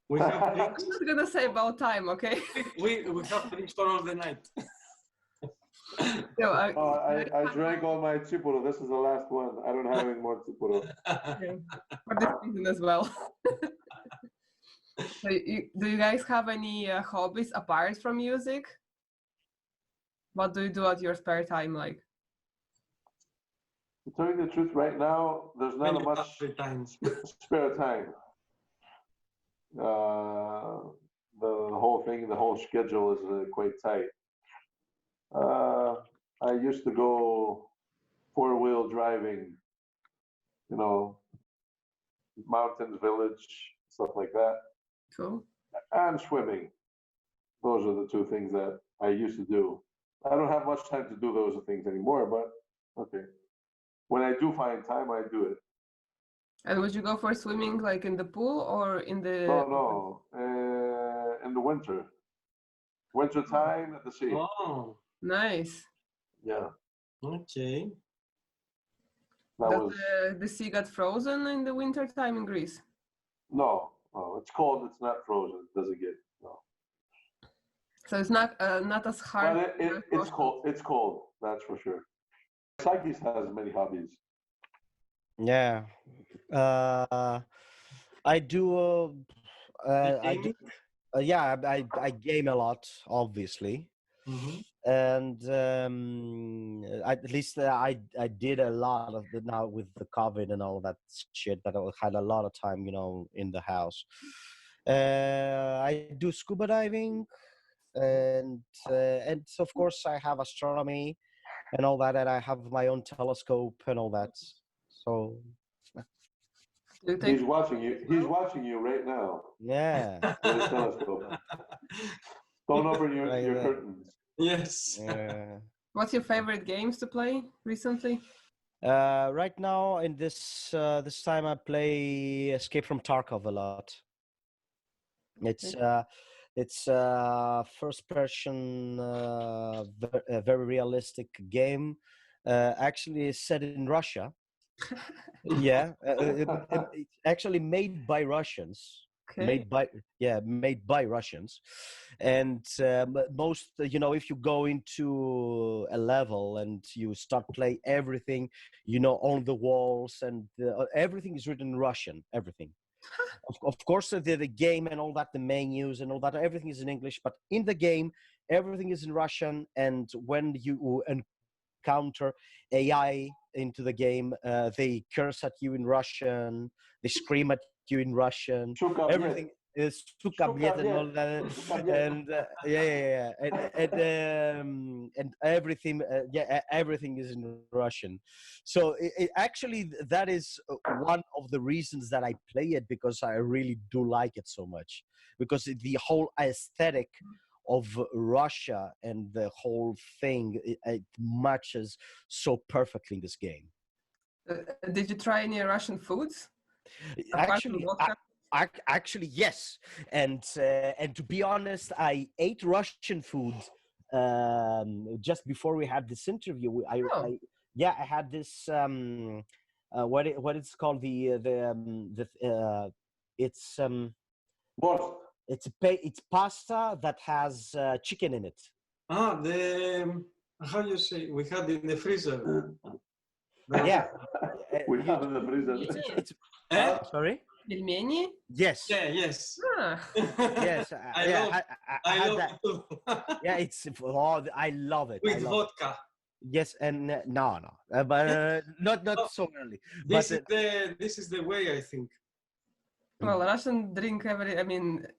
We have I'm not gonna say about time, okay? we have drinks for all the night. So, I drank all my Tsipuro. This is the last one. I don't have any more Tsipuro. for this season as well. So do you guys have any hobbies apart from music? What do you do at your spare time, like? To tell you the truth, right now there's not much spare time. The whole schedule is quite tight. I used to go four-wheel driving, mountains, village, stuff like that, Cool. and swimming. Those are the two things that I used to do. I don't have much time to do those things anymore, but okay. When I do find time, I do it. And would you go for swimming like in the pool or in the... No, in the winter. Winter time at the sea. Oh, Nice. Yeah. okay. Does the sea get frozen in the winter time in Greece? No, it's cold. It's not frozen. It doesn't get, no. So it's not as hard. But it's cold. It's cold. That's for sure. Sakis has many hobbies. Yeah. I do. I game a lot, obviously. Mm-hmm. And at least I did a lot of it now with the COVID and all that shit, that I had a lot of time, in the house. I do scuba diving, and of course I have astronomy and all that, and I have my own telescope and all that. So he's watching you. He's watching you right now. Yeah. With his telescope. Don't open your curtains. Yes. What's your favorite games to play recently? Right now, in this time, I play Escape from Tarkov a lot. It's first person, a very realistic game. Actually, set in Russia. Yeah, it's actually made by Russians. Okay. made by Russians. And most, if you go into a level and you start play everything, on the walls, and everything is written in Russian, everything. Of course, the game and all that, the menus and all that, everything is in English, but in the game, everything is in Russian. And when you encounter AI into the game, they curse at you in Russian, they scream at you in Russian, everything is sukabliet and all that, and and everything, everything is in Russian. So actually, that is one of the reasons that I play it, because I really do like it so much, because the whole aesthetic of Russia and the whole thing, it matches so perfectly in this game. Did you try any Russian foods? Actually, yes. And to be honest, I ate Russian food just before we had this interview. I had this what it's called, it's pasta that has chicken in it. How you say, we had in the freezer. Yeah. We have in the freezer. Sorry? Pelmeni? Yes. Yeah, yes. Ah. Yes. I love that. it too. Yeah, I love it. With vodka. Yes, and no, but not so early. This is the way, I think. Well, Russian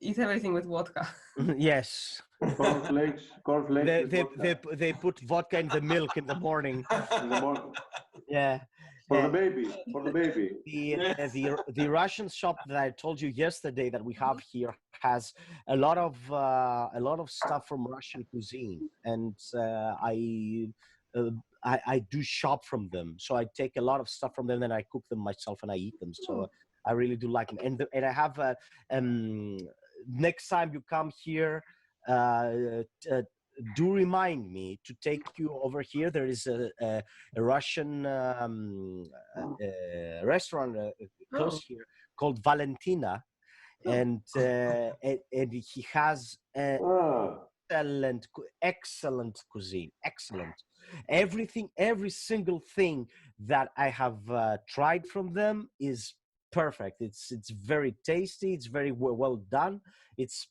eat everything with vodka. Yes. Cornflakes. They put vodka in the milk in the morning. In the morning. Yeah. For the baby. The Russian shop that I told you yesterday that we have here has a lot of stuff from Russian cuisine, and I do shop from them. So I take a lot of stuff from them and I cook them myself and I eat them. So I really do like them. And I have next time you come here, do remind me to take you over here. There is a Russian restaurant close here called Valentina, and he has excellent cuisine. Excellent. Every single thing that I have tried from them is perfect. It's very tasty. It's very well done. It's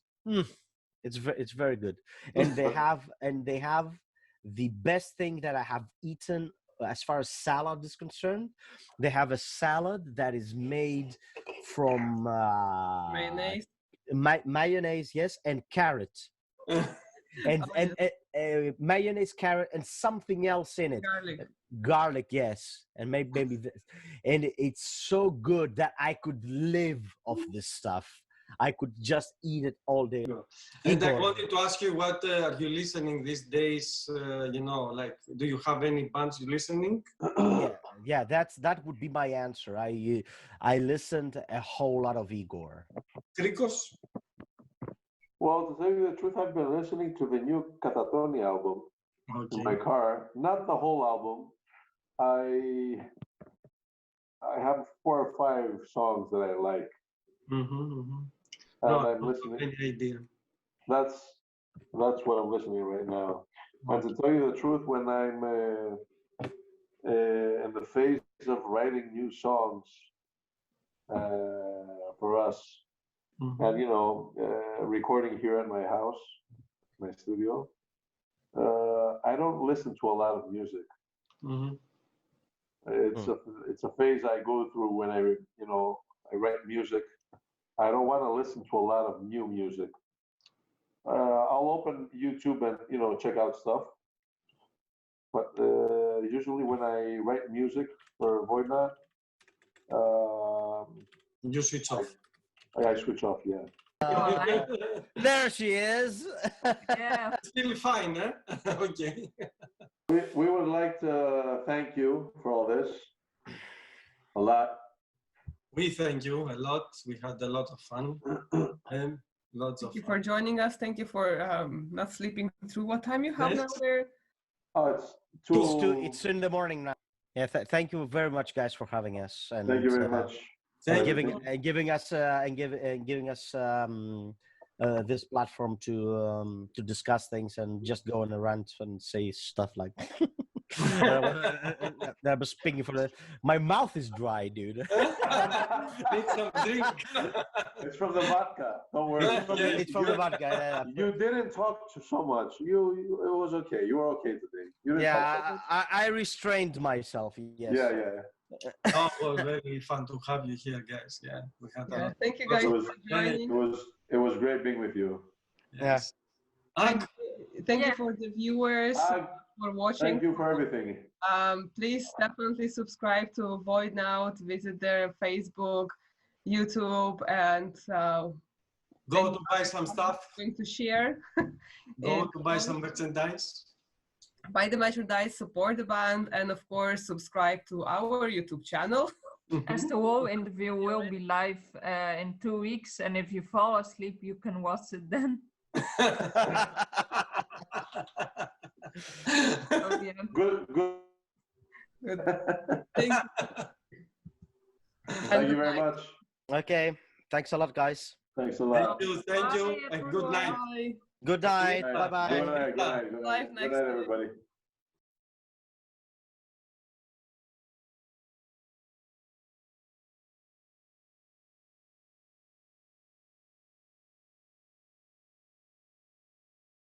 very good, and they have the best thing that I have eaten as far as salad is concerned. They have a salad that is made from Mayonnaise. Mayonnaise, yes, and carrot, and mayonnaise, carrot, and something else in it. Garlic, yes, and maybe this. And it's so good that I could live off this stuff. I could just eat it all day. And I wanted to ask you, what are you listening these days? Do you have any bands you're listening? Yeah, that would be my answer. I listened a whole lot of Igor. Krikos? Well, to tell you the truth, I've been listening to the new Katatoni album in my car. Not the whole album. I have 4 or 5 songs that I like. And I'm listening. Any idea. That's what I'm listening right now. And to tell you the truth, when I'm in the phase of writing new songs for us, and recording here at my house, my studio, I don't listen to a lot of music. It's a phase I go through when I write music. I don't want to listen to a lot of new music. I'll open YouTube and check out stuff. But usually when I write music for Voidnaut, you switch off. I switch off. Yeah. There she is. Yeah. Still fine, eh? Okay. We would like to thank you for all this. A lot. We thank you a lot. We had a lot of fun. Thank you for joining us. Thank you for not sleeping through. What time you have now there? Oh, it's in the morning now. Yeah, thank you very much, guys, for having us. And, thank you very much. Thank giving you. giving us giving us this platform to discuss things and just go on a rant and say stuff like I was speaking for the my mouth is dry, dude. Need some drink. It's from the vodka. Don't worry. It's from the vodka. You didn't talk so much. It was okay. You were okay today. You didn't talk so much. I restrained myself. Yes. Yeah. Oh, it was very fun to have you here, guys. Yeah, we had a Yeah, lot. thank you guys It for was joining. it was great being with you. Yes. Thank you for the viewers for watching. Thank you for everything. Please definitely subscribe to Voidnaut, visit their Facebook, YouTube, and Go to buy some stuff. going to share. Go to buy some merchandise. Buy the merchandise, support the band, and of course subscribe to our YouTube channel. As the whole interview will be live in 2 weeks, and if you fall asleep, you can watch it then. Oh, yeah. Good. Good. Thank you. Thank you very much. Okay. Thanks a lot, guys. Thanks a lot. Thank you, Bye, and good night. everyone. Good night. Bye bye. Good night, Live next everybody.